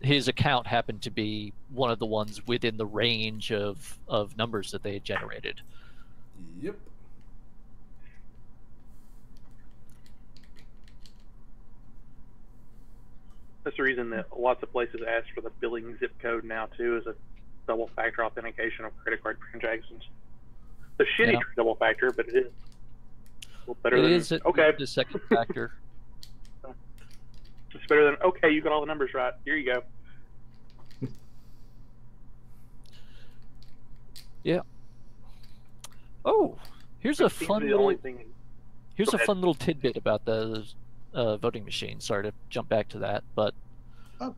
S2: his account happened to be one of the ones within the range of numbers that they had generated.
S1: Yep.
S4: That's the reason that lots of places ask for the billing zip code now too, is a double factor authentication of credit card transactions. The shitty double factor, but it is a little better than okay.
S2: The second factor.
S4: It's better than okay. You got all the numbers right. Here you go.
S2: Yeah. Oh, here's a fun little. Here's a fun little tidbit about the voting machine. Sorry to jump back to that, but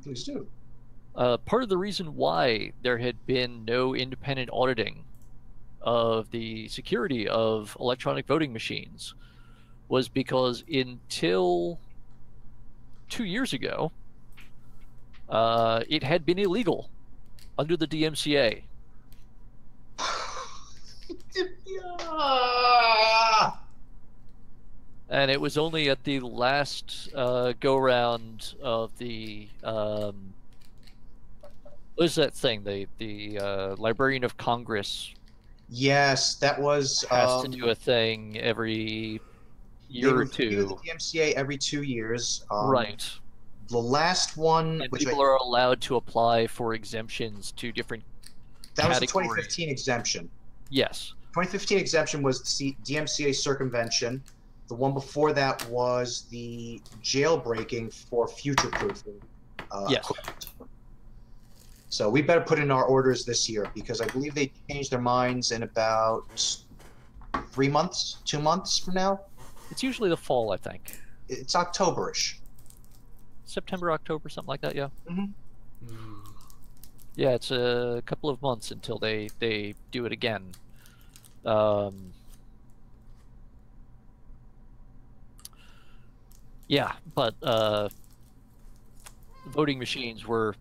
S3: please do.
S2: Part of the reason why there had been no independent auditing of the security of electronic voting machines was because until 2 years ago, it had been illegal under the DMCA. And it was only at the last go-round of the what is that thing? The Librarian of Congress.
S3: Yes, that was
S2: has to do a thing every year or two.
S3: The DMCA every 2 years.
S2: Right.
S3: The last one,
S2: and people are allowed to apply for exemptions to different categories.
S3: Was the 2015 exemption.
S2: Yes.
S3: 2015 exemption was the DMCA circumvention. The one before that was the jailbreaking for future-proofing.
S2: Yes.
S3: So we better put in our orders this year because I believe they changed their minds in about 3 months, 2 months from now.
S2: It's usually the fall, I think.
S3: It's October-ish.
S2: September, October, something like that, yeah.
S3: Mm-hmm.
S2: Yeah, it's a couple of months until they do it again. Yeah, but voting machines were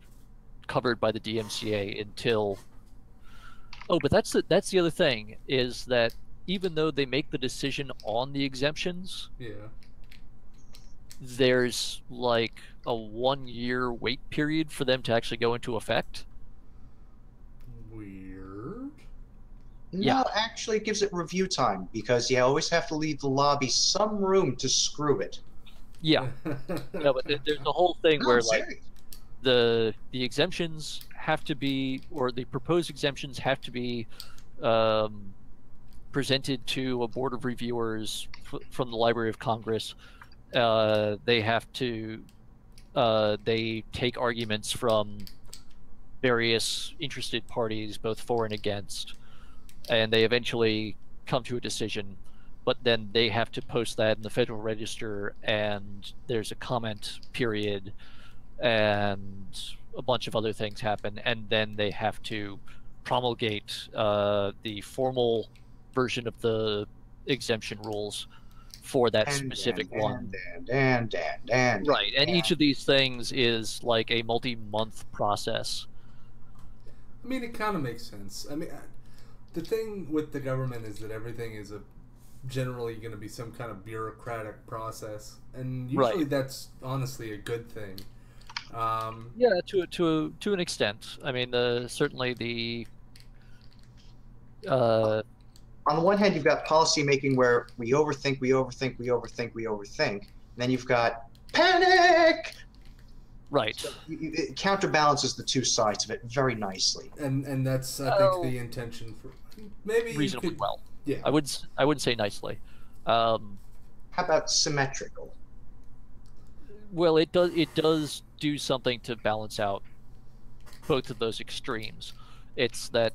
S2: covered by the DMCA until. Oh, but that's the other thing is that even though they make the decision on the exemptions, there's like a 1 year wait period for them to actually go into effect.
S1: Weird.
S3: No, actually it gives it review time because you always have to leave the lobby some room to screw it.
S2: Yeah. No, but there's the whole thing where like the exemptions have to be, or the proposed exemptions have to be presented to a board of reviewers from the Library of Congress. They have to they take arguments from various interested parties, both for and against, and they eventually come to a decision. But then they have to post that in the Federal Register, and there's a comment period, and a bunch of other things happen, and then they have to promulgate the formal version of the exemption rules for that specific one. Right, and each of these things is like a multi-month process.
S1: I mean, it kind of makes sense. I mean, the thing with the government is that everything is generally going to be some kind of bureaucratic process, and usually that's honestly a good thing.
S2: Yeah, to an extent. I mean, certainly the.
S3: On the one hand, you've got policy making where we overthink, and then you've got panic.
S2: Right.
S3: So it counterbalances the two sides of it very nicely.
S1: And that's I think the intention for maybe
S2: reasonably well.
S1: Yeah.
S2: I wouldn't say nicely.
S3: How about symmetrical?
S2: Well, it does do something to balance out both of those extremes. It's that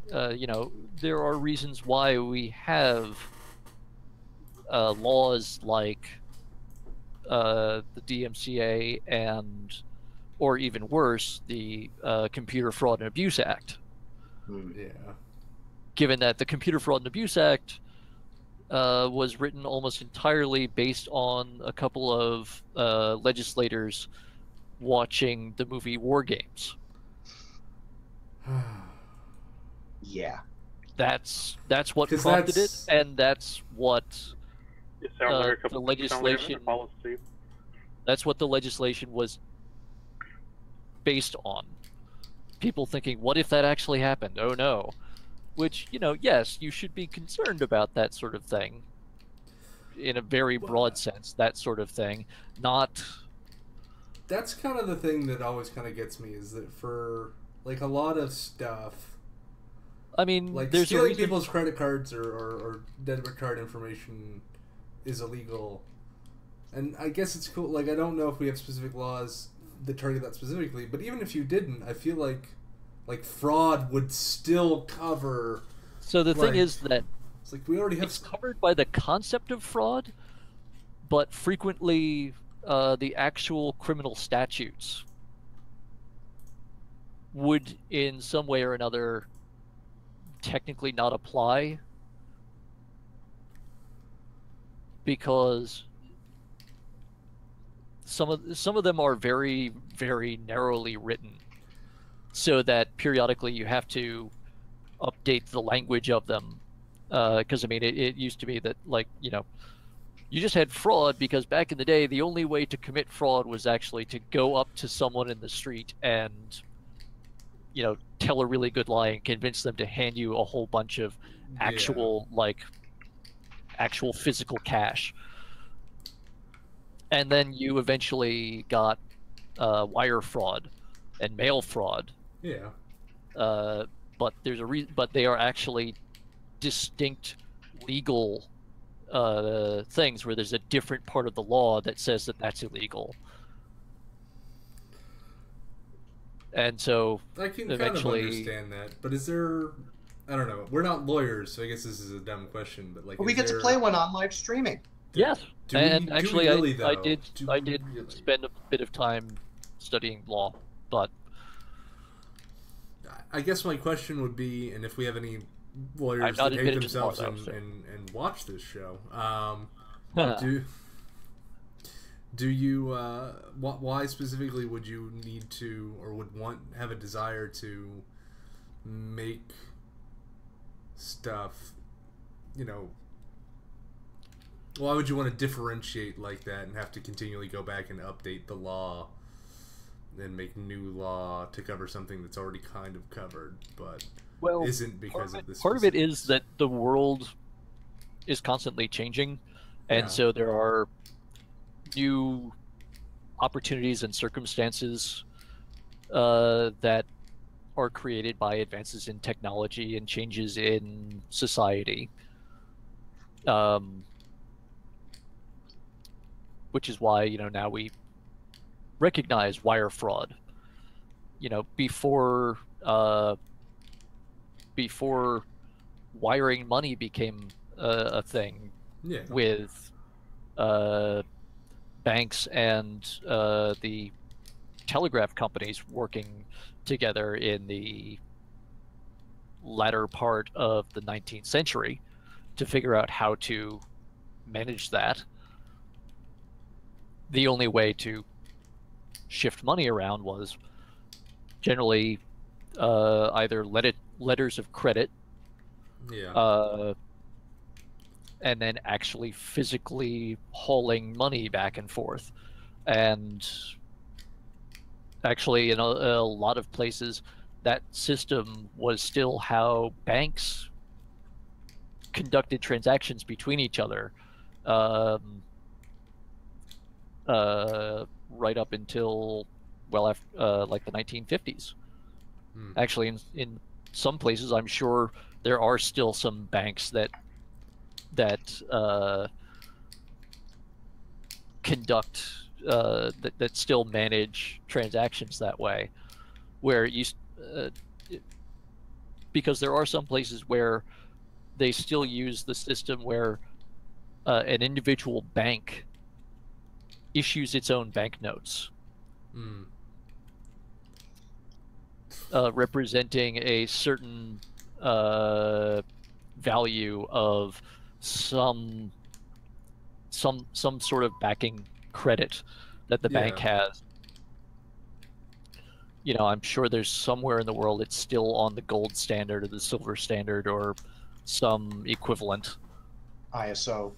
S2: there are reasons why we have laws like the DMCA or even worse, the Computer Fraud and Abuse Act.
S1: Yeah.
S2: Given that the Computer Fraud and Abuse Act was written almost entirely based on a couple of legislators watching the movie War Games.
S3: Yeah.
S2: That's what prompted it, and that's what the legislation. That's what the legislation was based on. People thinking, what if that actually happened? Oh no. Which, you know, yes, you should be concerned about that sort of thing in a very broad sense, that sort of thing. Not...
S1: That's kind of the thing that always kind of gets me, is that for, like, a lot of stuff...
S2: I mean,
S1: like,
S2: there's
S1: stealing people's credit cards or debit card information is illegal. And I guess it's cool. Like, I don't know if we have specific laws that target that specifically, but even if you didn't, I feel like fraud would still cover.
S2: So the thing is that
S1: it's like we already have
S2: it's covered by the concept of fraud, but frequently the actual criminal statutes would, in some way or another, technically not apply, because some of them are very, very narrowly written, so that periodically you have to update the language of them. Because I mean, it used to be that, like, you know, you just had fraud because back in the day, the only way to commit fraud was actually to go up to someone in the street and, you know, tell a really good lie and convince them to hand you a whole bunch of actual, actual physical cash. And then you eventually got wire fraud and mail fraud.
S1: Yeah.
S2: But there's a but they are actually distinct legal things where there's a different part of the law that says that that's illegal. And so
S1: I can
S2: eventually
S1: kind of understand that, but is there? I don't know. We're not lawyers, so I guess this is a dumb question. But like,
S3: we get to play one on live streaming.
S2: Yes, and actually, I did
S1: really?
S2: spend a bit of time studying law, but
S1: I guess my question would be, and if we have any lawyers that hate themselves and watch this show, do you why specifically would you need to, or would have a desire to make stuff, you know, why would you want to differentiate like that and have to continually go back and update the law and make new law to cover something that's already kind of covered, but isn't because of this?
S2: Part of it is that the world is constantly changing, and so there are new opportunities and circumstances that are created by advances in technology and changes in society. Which is why, you know, now we recognize wire fraud. You know, before wiring money became a thing, with banks and the telegraph companies working together in the latter part of the 19th century to figure out how to manage that. The only way to shift money around was generally either letters of credit, and then actually physically hauling money back and forth. And actually, in a lot of places, that system was still how banks conducted transactions between each other. Right up until, well, after, like the 1950s. Actually, in some places, I'm sure there are still some banks that conduct that still manage transactions that way, where because there are some places where they still use the system where an individual bank issues its own banknotes, representing a certain value of some sort of backing credit that the bank has. You know, I'm sure there's somewhere in the world it's still on the gold standard or the silver standard or some equivalent.
S3: ISO.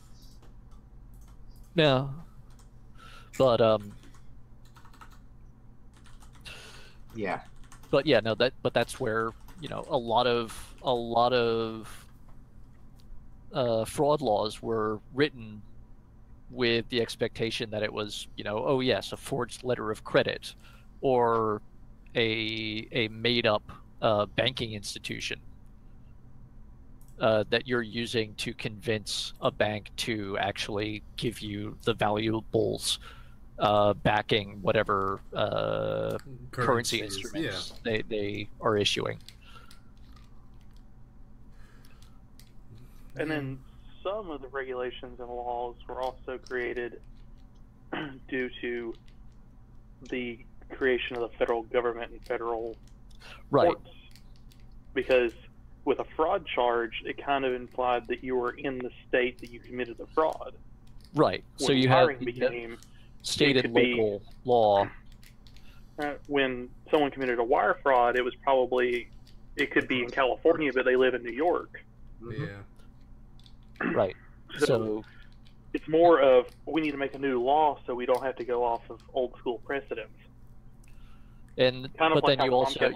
S2: Yeah. But
S3: Yeah.
S2: But yeah, no, that's where, you know, a lot of fraud laws were written with the expectation that it was, you know, oh yes, a forged letter of credit, or a made up banking institution that you're using to convince a bank to actually give you the valuables backing whatever currency instruments they are issuing.
S4: And then some of the regulations and laws were also created due to the creation of the federal government and federal courts. Because with a fraud charge, it kind of implied that you were in the state that you committed the fraud.
S2: Right.
S4: When
S2: so you have
S4: became
S2: state and local law.
S4: When someone committed a wire fraud, it could be in California, but they live in New York.
S1: Yeah.
S2: Right. So
S4: it's more of, we need to make a new law so we don't have to go off of old school precedents.
S2: And but then you also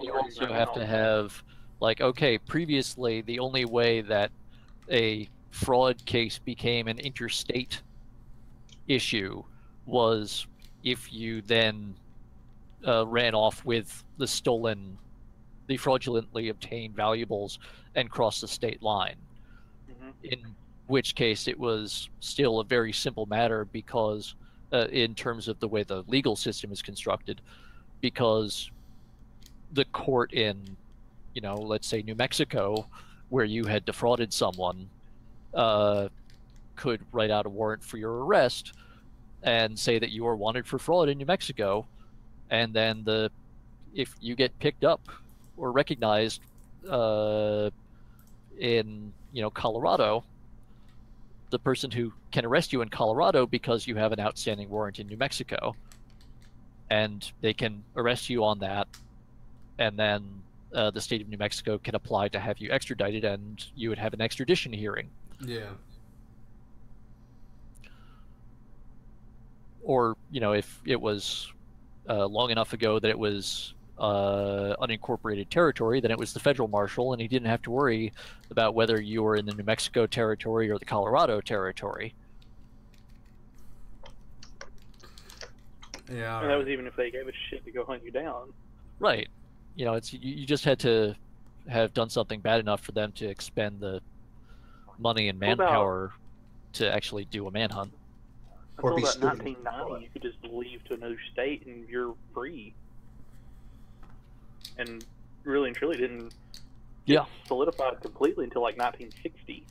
S2: have to have, like, okay, previously the only way that a fraud case became an interstate issue was if you then ran off with the fraudulently obtained valuables and crossed the state line. In which case it was still a very simple matter, because in terms of the way the legal system is constructed, because the court in, you know, let's say New Mexico, where you had defrauded someone, could write out a warrant for your arrest and say that you are wanted for fraud in New Mexico, and then if you get picked up or recognized in, you know, Colorado, the person who can arrest you in Colorado because you have an outstanding warrant in New Mexico, and they can arrest you on that, and then the state of New Mexico can apply to have you extradited, and you would have an extradition hearing.
S1: Yeah.
S2: Or, you know, if it was long enough ago that it was unincorporated territory, then it was the federal marshal, and he didn't have to worry about whether you were in the New Mexico territory or the Colorado territory.
S1: Yeah.
S4: And that was even if they gave a shit to go hunt you down.
S2: Right. You know, it's you just had to have done something bad enough for them to expend the money and manpower to actually do a manhunt.
S4: Until about 1990, you could just leave to another state and you're free. And really and truly didn't get solidified completely until like 1960,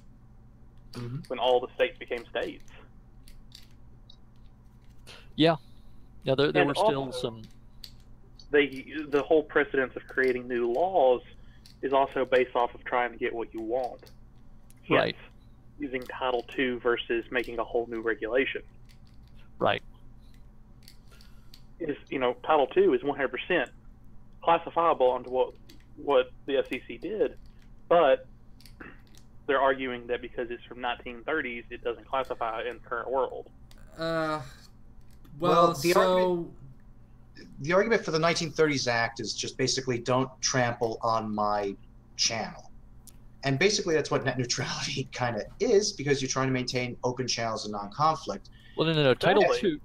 S4: when all the states became states.
S2: Yeah, there were still
S4: also,
S2: some.
S4: The whole precedence of creating new laws is also based off of trying to get what you want.
S2: Right.
S4: Using Title II versus making a whole new regulation.
S2: Right.
S4: You know, Title II is 100% classifiable onto what the FCC did, but they're arguing that because it's from 1930s, it doesn't classify in the current world.
S1: Well,
S3: the argument for the 1930s Act is just basically don't trample on my channel. And basically that's what net neutrality kind of is, because you're trying to maintain open channels and non-conflict.
S2: Well, no. Title II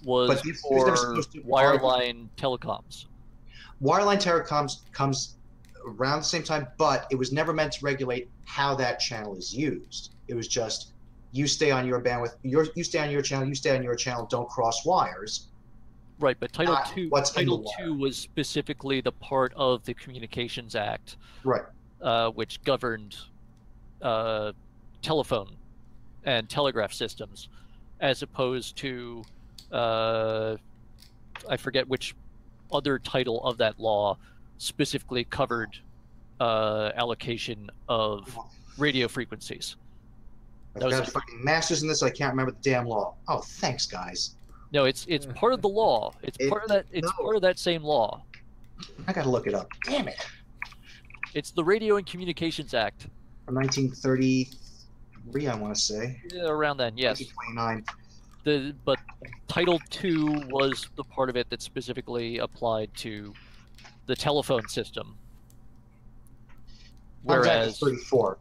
S2: was for wireline telecoms.
S3: Wireline telecoms comes around the same time, but it was never meant to regulate how that channel is used. It was just, you stay on your bandwidth, you stay on your channel, don't cross wires.
S2: Right, but Title II was specifically the part of the Communications Act,
S3: right,
S2: which governed telephone and telegraph systems, as opposed to I forget which other title of that law specifically covered allocation of radio frequencies.
S3: I've got fucking masters in this. I can't remember the damn law. Oh, thanks, guys.
S2: No, it's part of the law. It's part of that. It's part of that same law.
S3: I gotta look it up. Damn it!
S2: It's the Radio and Communications Act
S3: from 1933, I want to say.
S2: Yeah, around then, yes.
S3: 1929.
S2: but Title II was the part of it that specifically applied to the telephone system. Whereas
S3: 34.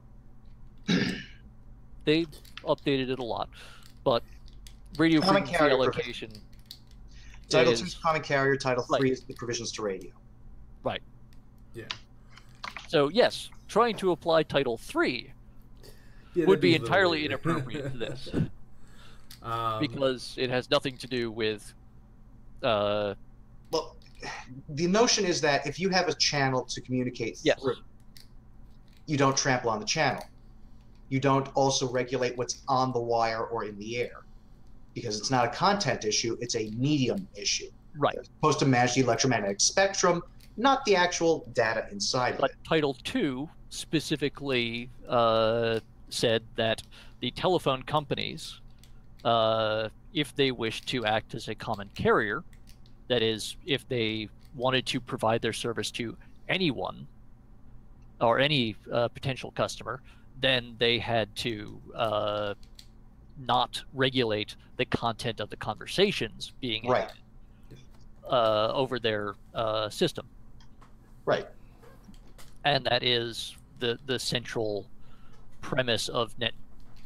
S2: They updated it a lot, but radio
S3: Common
S2: frequency
S3: carrier
S2: allocation.
S3: Title II is common carrier. Title
S2: Right.
S3: III is the provisions to radio.
S2: Right.
S1: Yeah.
S2: So yes, trying to apply Title III would be entirely inappropriate to this, because it has nothing to do with.
S3: Well, the notion is that if you have a channel to communicate through, you don't trample on the channel. You don't also regulate what's on the wire or in the air, because it's not a content issue, it's a medium issue.
S2: Right.
S3: It's supposed to manage the electromagnetic spectrum, not the actual data inside of it.
S2: But Title II specifically said that the telephone companies, if they wish to act as a common carrier, that is, if they wanted to provide their service to anyone or any potential customer, then they had to not regulate the content of the conversations being
S3: Right.
S2: Over their system.
S3: Right.
S2: And that is the central premise of net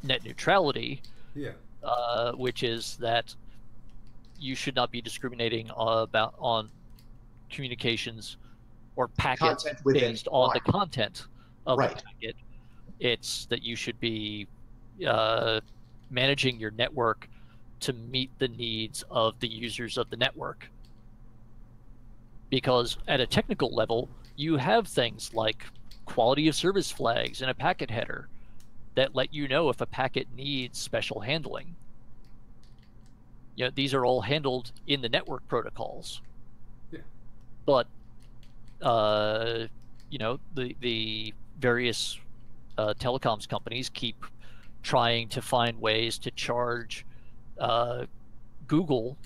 S2: neutrality.
S1: Yeah.
S2: Which is that you should not be discriminating on communications or packets based on the content of the packet. It's that you should be managing your network to meet the needs of the users of the network. Because at a technical level, you have things like quality of service flags and a packet header that let you know if a packet needs special handling. You know, these are all handled in the network protocols.
S1: Yeah.
S2: But you know, the various telecoms companies keep trying to find ways to charge Google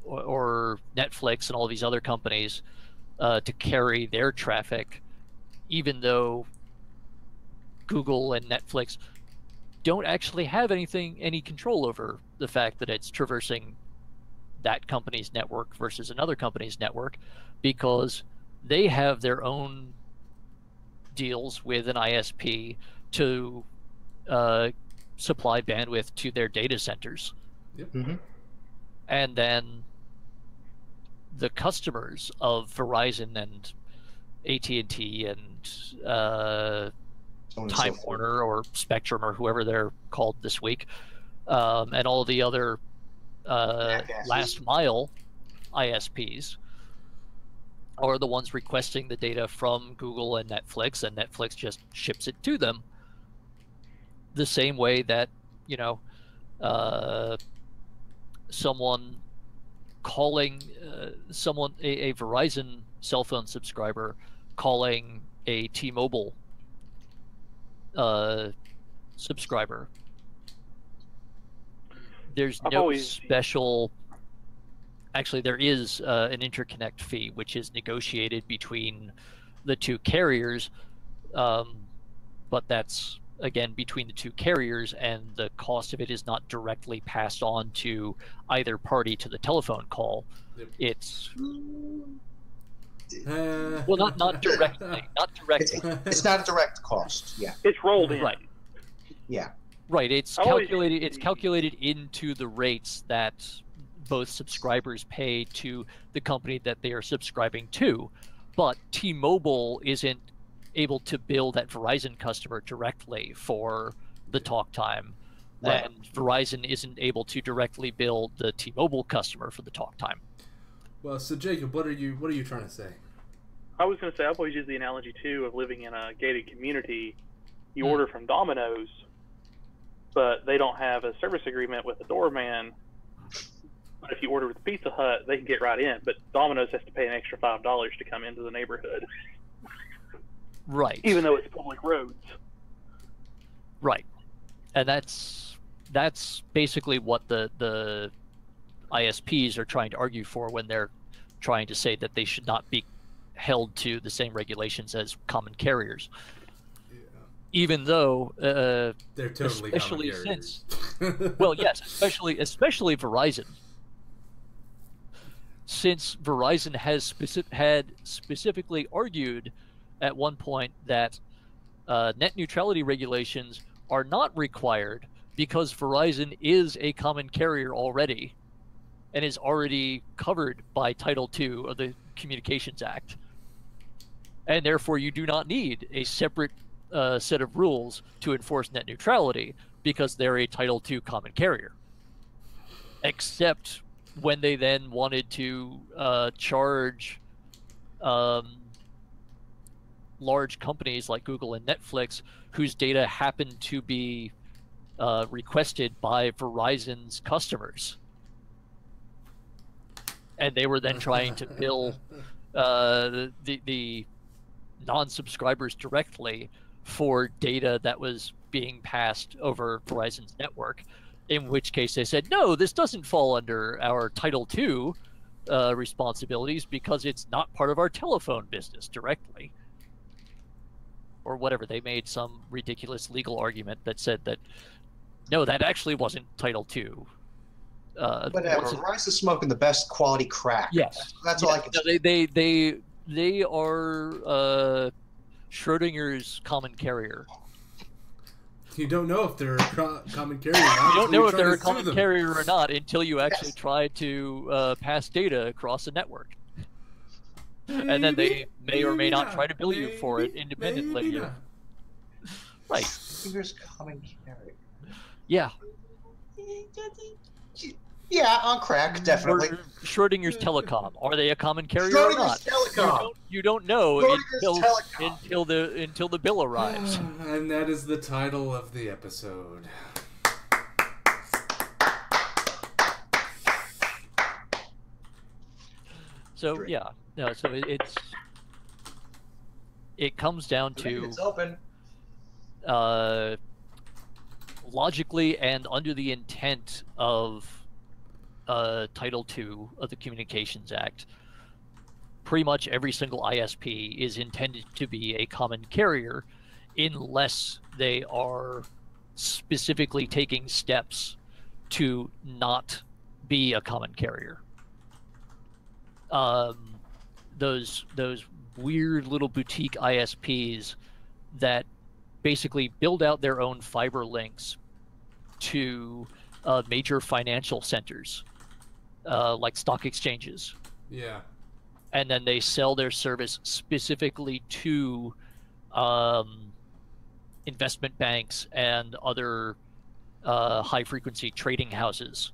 S2: or Netflix and all these other companies to carry their traffic, even though Google and Netflix don't actually have any control over the fact that it's traversing that company's network versus another company's network, because they have their own deals with an ISP to supply bandwidth to their data centers.
S1: Yep.
S3: Mm-hmm.
S2: And then the customers of Verizon and AT&T and Time Warner or Spectrum or whoever they're called this week, and all the other last mile ISPs are the ones requesting the data from Google and Netflix just ships it to them. The same way that, you know, someone calling a Verizon cell phone subscriber calling a T-Mobile subscriber, there's no special. Actually, there is an interconnect fee, which is negotiated between the two carriers, but that's again between the two carriers, and the cost of it is not directly passed on to either party to the telephone call.
S1: Yep.
S2: It's well, not directly, not directly.
S3: It's not a direct cost. Yeah.
S4: It's rolled in.
S2: Right.
S3: Yeah.
S2: Right. It's calculated. It's calculated into the rates that both subscribers pay to the company that they are subscribing to, but T-Mobile isn't able to bill that Verizon customer directly for the talk time,
S3: Right.
S2: and Verizon isn't able to directly bill the T-Mobile customer for the talk time.
S1: Well, so Jacob, what are you trying to say?
S4: I was going to say, I've always used the analogy too of living in a gated community. You order from Domino's, but they don't have a service agreement with the doorman. But if you order with Pizza Hut, they can get right in. But Domino's has to pay an extra $5 to come into the neighborhood.
S2: Right.
S4: Even though it's public roads.
S2: Right. And that's basically what the ISPs are trying to argue for when they're trying to say that they should not be held to the same regulations as common carriers. even though
S1: they're totally common
S2: especially
S1: carriers.
S2: since well, yes, especially Verizon. Since Verizon has had specifically argued at one point that net neutrality regulations are not required because Verizon is a common carrier already and is already covered by Title II of the Communications Act. And therefore, you do not need a separate set of rules to enforce net neutrality because they're a Title II common carrier. Except when they then wanted to charge large companies like Google and Netflix, whose data happened to be requested by Verizon's customers. And they were then trying to bill the non-subscribers directly for data that was being passed over Verizon's network, in which case they said, no, this doesn't fall under our Title II responsibilities because it's not part of our telephone business directly. Or whatever. They made some ridiculous legal argument that said that, no, that actually wasn't Title II.
S3: Whatever. Verizon's smoking the best quality crack.
S2: Yes.
S3: That's all I can say.
S2: They are Schrödinger's common carrier.
S1: You don't know if they're a common carrier or not.
S2: You don't know if they're a common carrier or not until you actually try to pass data across the network. And then they may or may not try to bill you for it independently. Right.
S3: Schrödinger's common carrier.
S2: Yeah.
S3: Yeah, on crack, definitely.
S2: Or Schrödinger's Telecom. Are they a common carrier
S3: Schrödinger's
S2: or not?
S3: Telecom.
S2: You don't know until the bill arrives.
S1: And that is the title of the episode.
S2: So yeah, no. So it comes down to
S3: It's open.
S2: Logically and under the intent of Title II of the Communications Act, pretty much every single ISP is intended to be a common carrier unless they are specifically taking steps to not be a common carrier. Those weird little boutique ISPs that basically build out their own fiber links to major financial centers, like stock exchanges.
S1: Yeah.
S2: And then they sell their service specifically to investment banks and other high-frequency trading houses,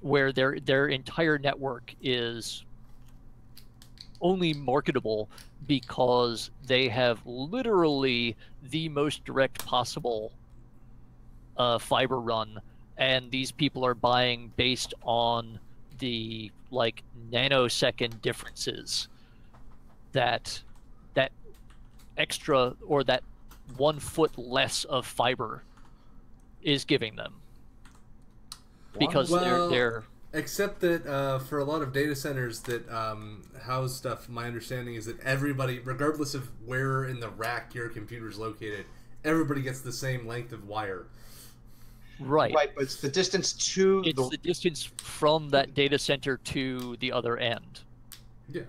S2: where their entire network is only marketable because they have literally the most direct possible fiber run, and these people are buying based on the like nanosecond differences that extra or that 1 foot less of fiber is giving them, because they're
S1: except that for a lot of data centers that house stuff, my understanding is that everybody, regardless of where in the rack your computer is located, everybody gets the same length of wire.
S2: Right,
S3: but it's the distance to
S2: the distance from that data center to the other end.
S1: Yeah.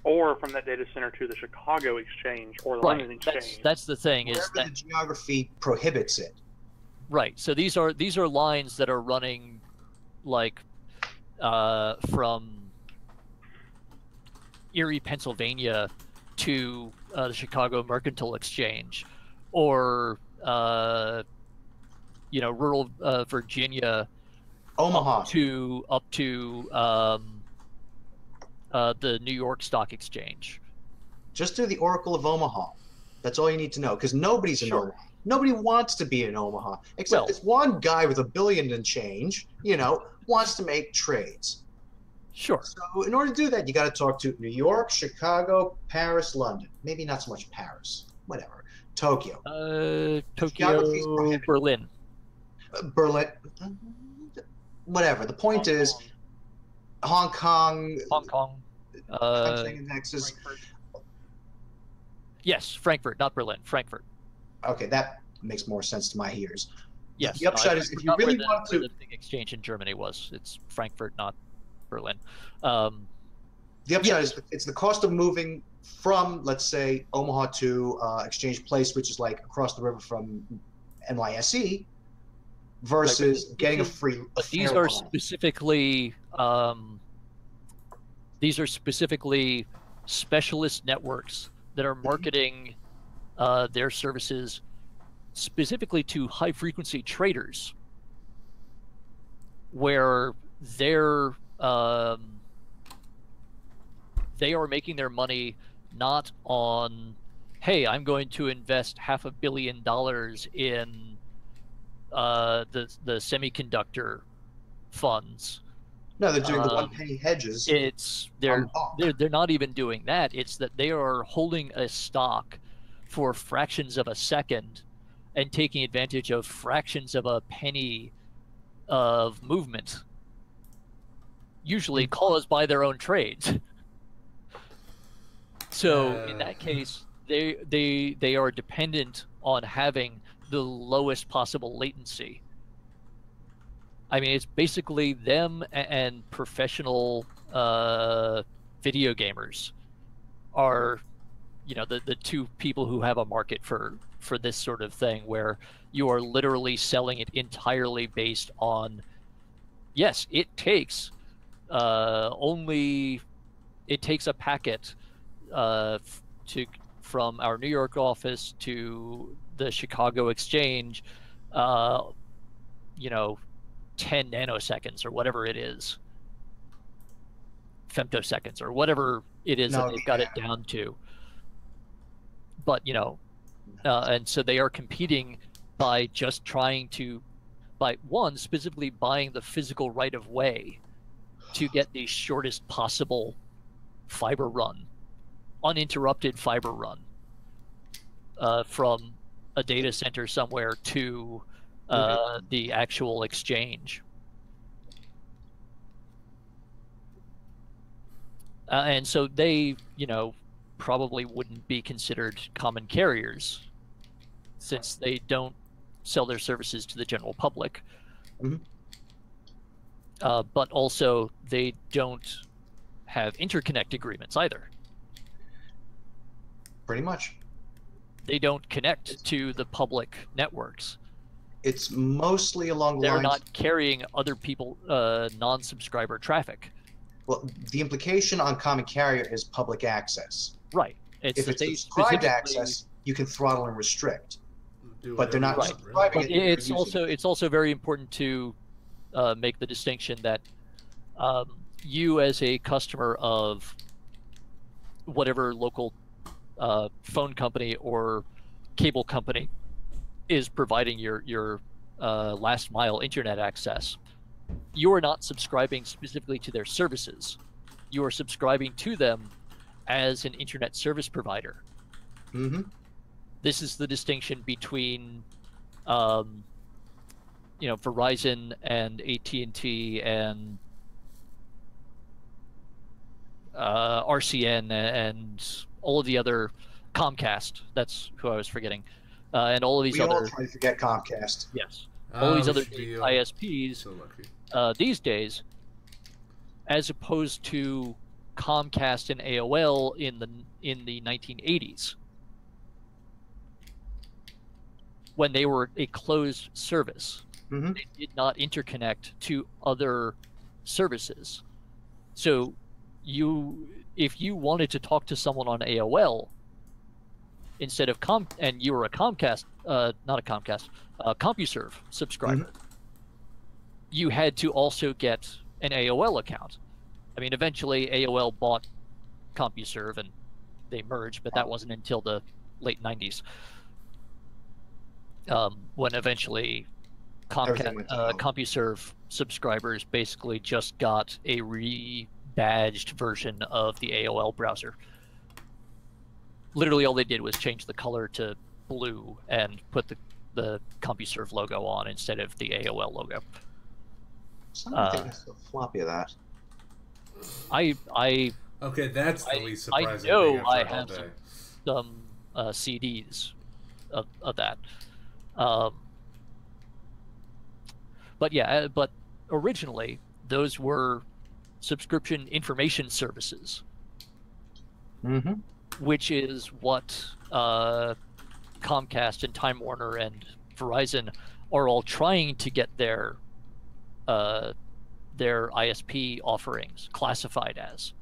S4: Or from that data center to the Chicago exchange or the London exchange.
S2: That's the thing.
S3: Wherever the geography prohibits it.
S2: Right. So these are lines that are running like from Erie, Pennsylvania to the Chicago Mercantile Exchange, or rural Virginia,
S3: Omaha,
S2: up to the New York Stock Exchange.
S3: Just do the Oracle of Omaha. That's all you need to know, because nobody's in Omaha. Nobody wants to be in Omaha, except this one guy with $1 billion and change, wants to make trades.
S2: Sure.
S3: So in order to do that, you got to talk to New York, Chicago, Paris, London. Maybe not so much Paris. Whatever. Tokyo.
S2: Tokyo, Berlin.
S3: Berlin. Whatever. The point is, Hong Kong.
S2: Texas. Yes, Frankfurt, not Berlin. Frankfurt.
S3: Okay, that makes more sense to my ears.
S2: Yes.
S3: The upshot is, if you really want to,
S2: where the big exchange in Germany was, it's Frankfurt, not Berlin.
S3: The upshot is, it's the cost of moving from, let's say, Omaha to Exchange Place, which is like across the river from NYSE, versus getting a free.
S2: But these are specifically specialist networks that are marketing their services specifically to high-frequency traders, where they are making their money not on, hey, I'm going to invest $500 million in the semiconductor funds.
S3: No, they're doing the one-penny hedges.
S2: They're not even doing that. It's that they are holding a stock for fractions of a second and taking advantage of fractions of a penny of movement, usually caused by their own trades. So in that case, they are dependent on having the lowest possible latency. I mean, it's basically them and professional video gamers are, the two people who have a market for this sort of thing, where you are literally selling it entirely based on, yes, it takes a packet from our New York office to the Chicago exchange, 10 nanoseconds or whatever it is, femtoseconds or whatever it is that they've got it down to. But, and so they are competing by just specifically buying the physical right of way to get the shortest possible fiber run, uninterrupted fiber run from a data center somewhere to the actual exchange. And so they, probably wouldn't be considered common carriers, since they don't sell their services to the general public. But also, they don't have interconnect agreements either.
S3: Pretty much.
S2: They don't connect to the public networks.
S3: It's mostly along the lines...
S2: They're not carrying other people, non-subscriber traffic.
S3: Well, the implication on common carrier is public access.
S2: Right.
S3: If it's subscribed access, you can throttle and restrict. But they're not subscribing it.
S2: It's also very important to make the distinction that you, as a customer of whatever local phone company or cable company is providing your last mile internet access, you are not subscribing specifically to their services. You are subscribing to them as an internet service provider. This is the distinction between Verizon and AT&T and RCN and all of the other, Comcast, that's who I was forgetting, and all of these other...
S3: We all try to forget Comcast.
S2: Yes. All these other ISPs these days, as opposed to Comcast and AOL in the 1980s, when they were a closed service. They did not interconnect to other services. So if you wanted to talk to someone on AOL instead of and you were a Comcast, CompuServe subscriber, you had to also get an AOL account. I mean, eventually AOL bought CompuServe and they merged, but that wasn't until the late 90s. When eventually CompuServe subscribers basically just got a rebadged version of the AOL browser. Literally all they did was change the color to blue and put the CompuServe logo on instead of the AOL logo.
S3: Somebody think there's a floppy of that.
S1: Okay, that's the least surprising
S2: I know
S1: thing
S2: I
S1: I've heard
S2: have
S1: all day.
S2: some CDs of that. But yeah, but originally those were subscription information services, which is what Comcast and Time Warner and Verizon are all trying to get their ISP offerings classified as.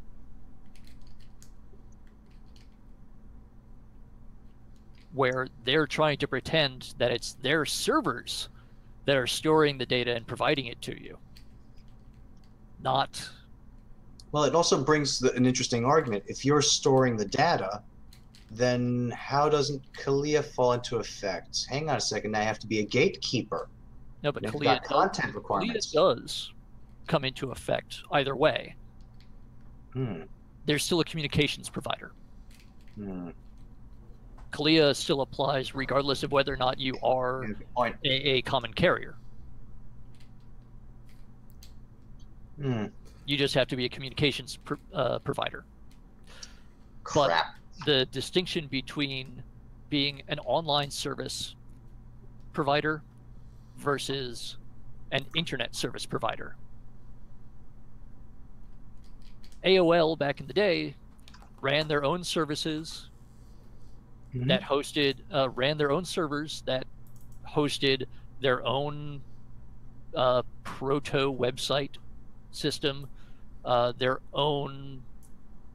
S2: Where they're trying to pretend that it's their servers that are storing the data and providing it to you. Not...
S3: Well, it also brings an interesting argument. If you're storing the data, then how doesn't CALEA fall into effect? Hang on a second, I have to be a gatekeeper.
S2: No, but
S3: You've
S2: CALEA
S3: got content requirements.
S2: CALEA does come into effect either way. There's still a communications provider. CALEA still applies regardless of whether or not you are a common carrier. You just have to be a communications provider.
S3: Crap.
S2: But the distinction between being an online service provider versus an internet service provider. AOL back in the day ran their own services that hosted, ran their own servers that hosted their own proto website system, their own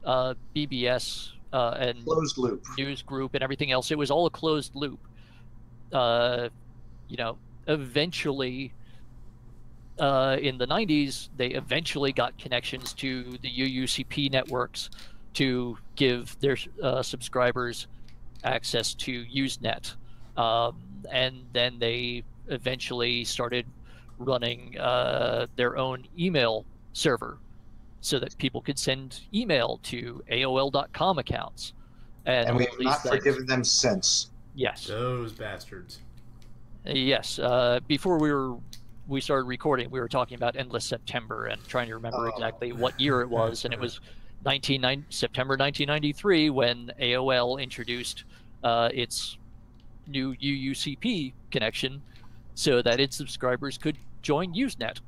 S2: BBS and
S3: closed loop
S2: news group and everything else. It was all a closed loop. You know, eventually in the 90s, they eventually got connections to the UUCP networks to give their subscribers access to Usenet. And then they eventually started running their own email server so that people could send email to AOL.com accounts.
S3: And we have not forgiven them since.
S2: Yes.
S1: Those bastards.
S2: Yes. Before we started recording, we were talking about Endless September and trying to remember exactly what year it was, and it was September 1993 when AOL introduced its new UUCP connection so that its subscribers could join Usenet.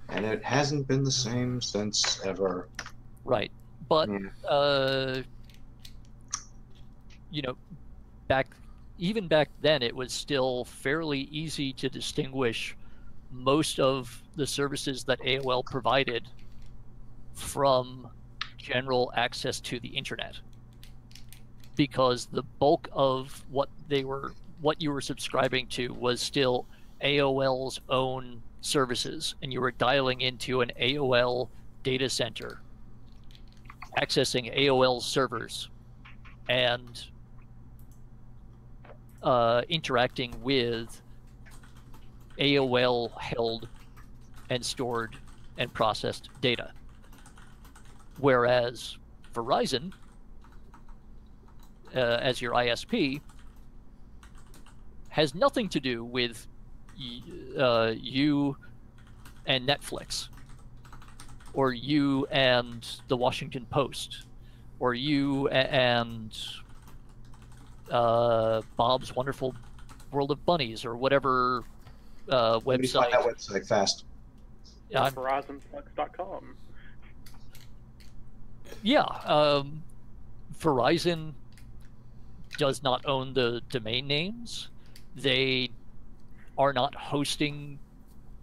S3: And it hasn't been the same since ever.
S2: Right. But, you know, even back then, it was still fairly easy to distinguish most of the services that AOL provided from general access to the internet, because the bulk of what you were subscribing to was still AOL's own services, and you were dialing into an AOL data center, accessing AOL servers, and interacting with AOL held and stored and processed data. Whereas Verizon, as your ISP, has nothing to do with you and Netflix, or you and the Washington Post, or you and Bob's Wonderful World of Bunnies, or whatever website.
S3: Find that website fast.
S4: VerizonFlux.com.
S2: Yeah, Verizon does not own the domain names. They are not hosting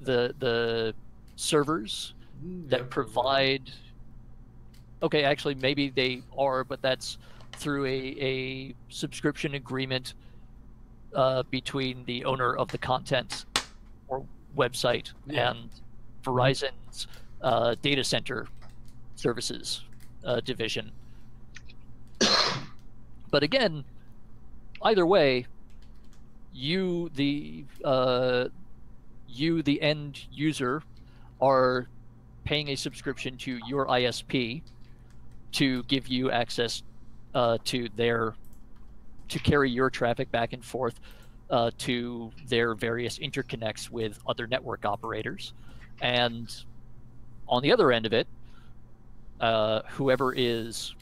S2: the servers that provide. Okay, actually, maybe they are, but that's through a subscription agreement between the owner of the content or website and Verizon's data center services division. But again, either way, you the end user are paying a subscription to your ISP to give you access to carry your traffic back and forth to their various interconnects with other network operators. And on the other end of it, whoever is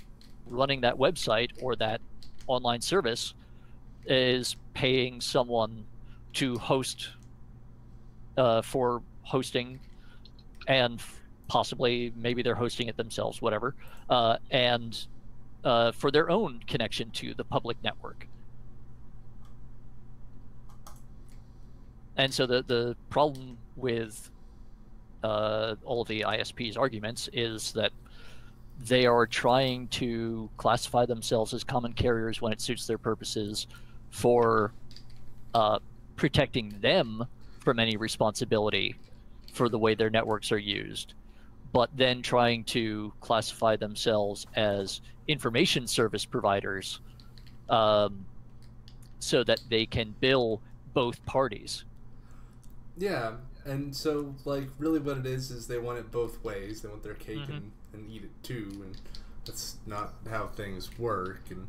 S2: running that website or that online service is paying someone to host for hosting, and possibly maybe they're hosting it themselves, whatever, and for their own connection to the public network. And so the problem with all of the ISP's arguments is that they are trying to classify themselves as common carriers when it suits their purposes for protecting them from any responsibility for the way their networks are used, but then trying to classify themselves as information service providers so that they can bill both parties.
S1: Yeah, and so, like, really what it is they want it both ways. They want their cake and eat it too, and that's not how things work. And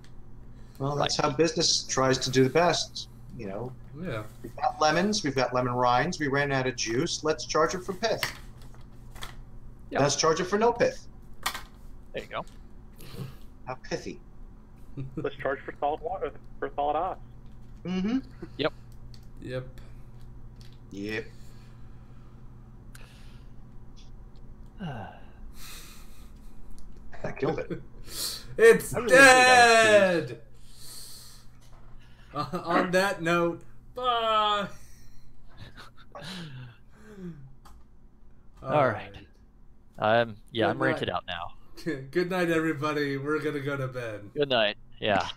S3: well, that's how business tries to do the best, you know.
S1: Yeah.
S3: We've got lemons, we've got lemon rinds, we ran out of juice, let's charge it for pith.
S2: Yep.
S3: Let's charge it for no pith.
S2: There you go.
S3: How pithy.
S4: Let's charge for solid water, for solid ice.
S3: Mm-hmm.
S2: Yep.
S1: Yep.
S3: Yep. I killed it.
S1: It's
S2: really
S1: dead! On that note, bye!
S2: All right. I'm
S1: Good
S2: rented
S1: night.
S2: out now.
S1: Good night, everybody. We're gonna go to bed.
S2: Good night. Yeah.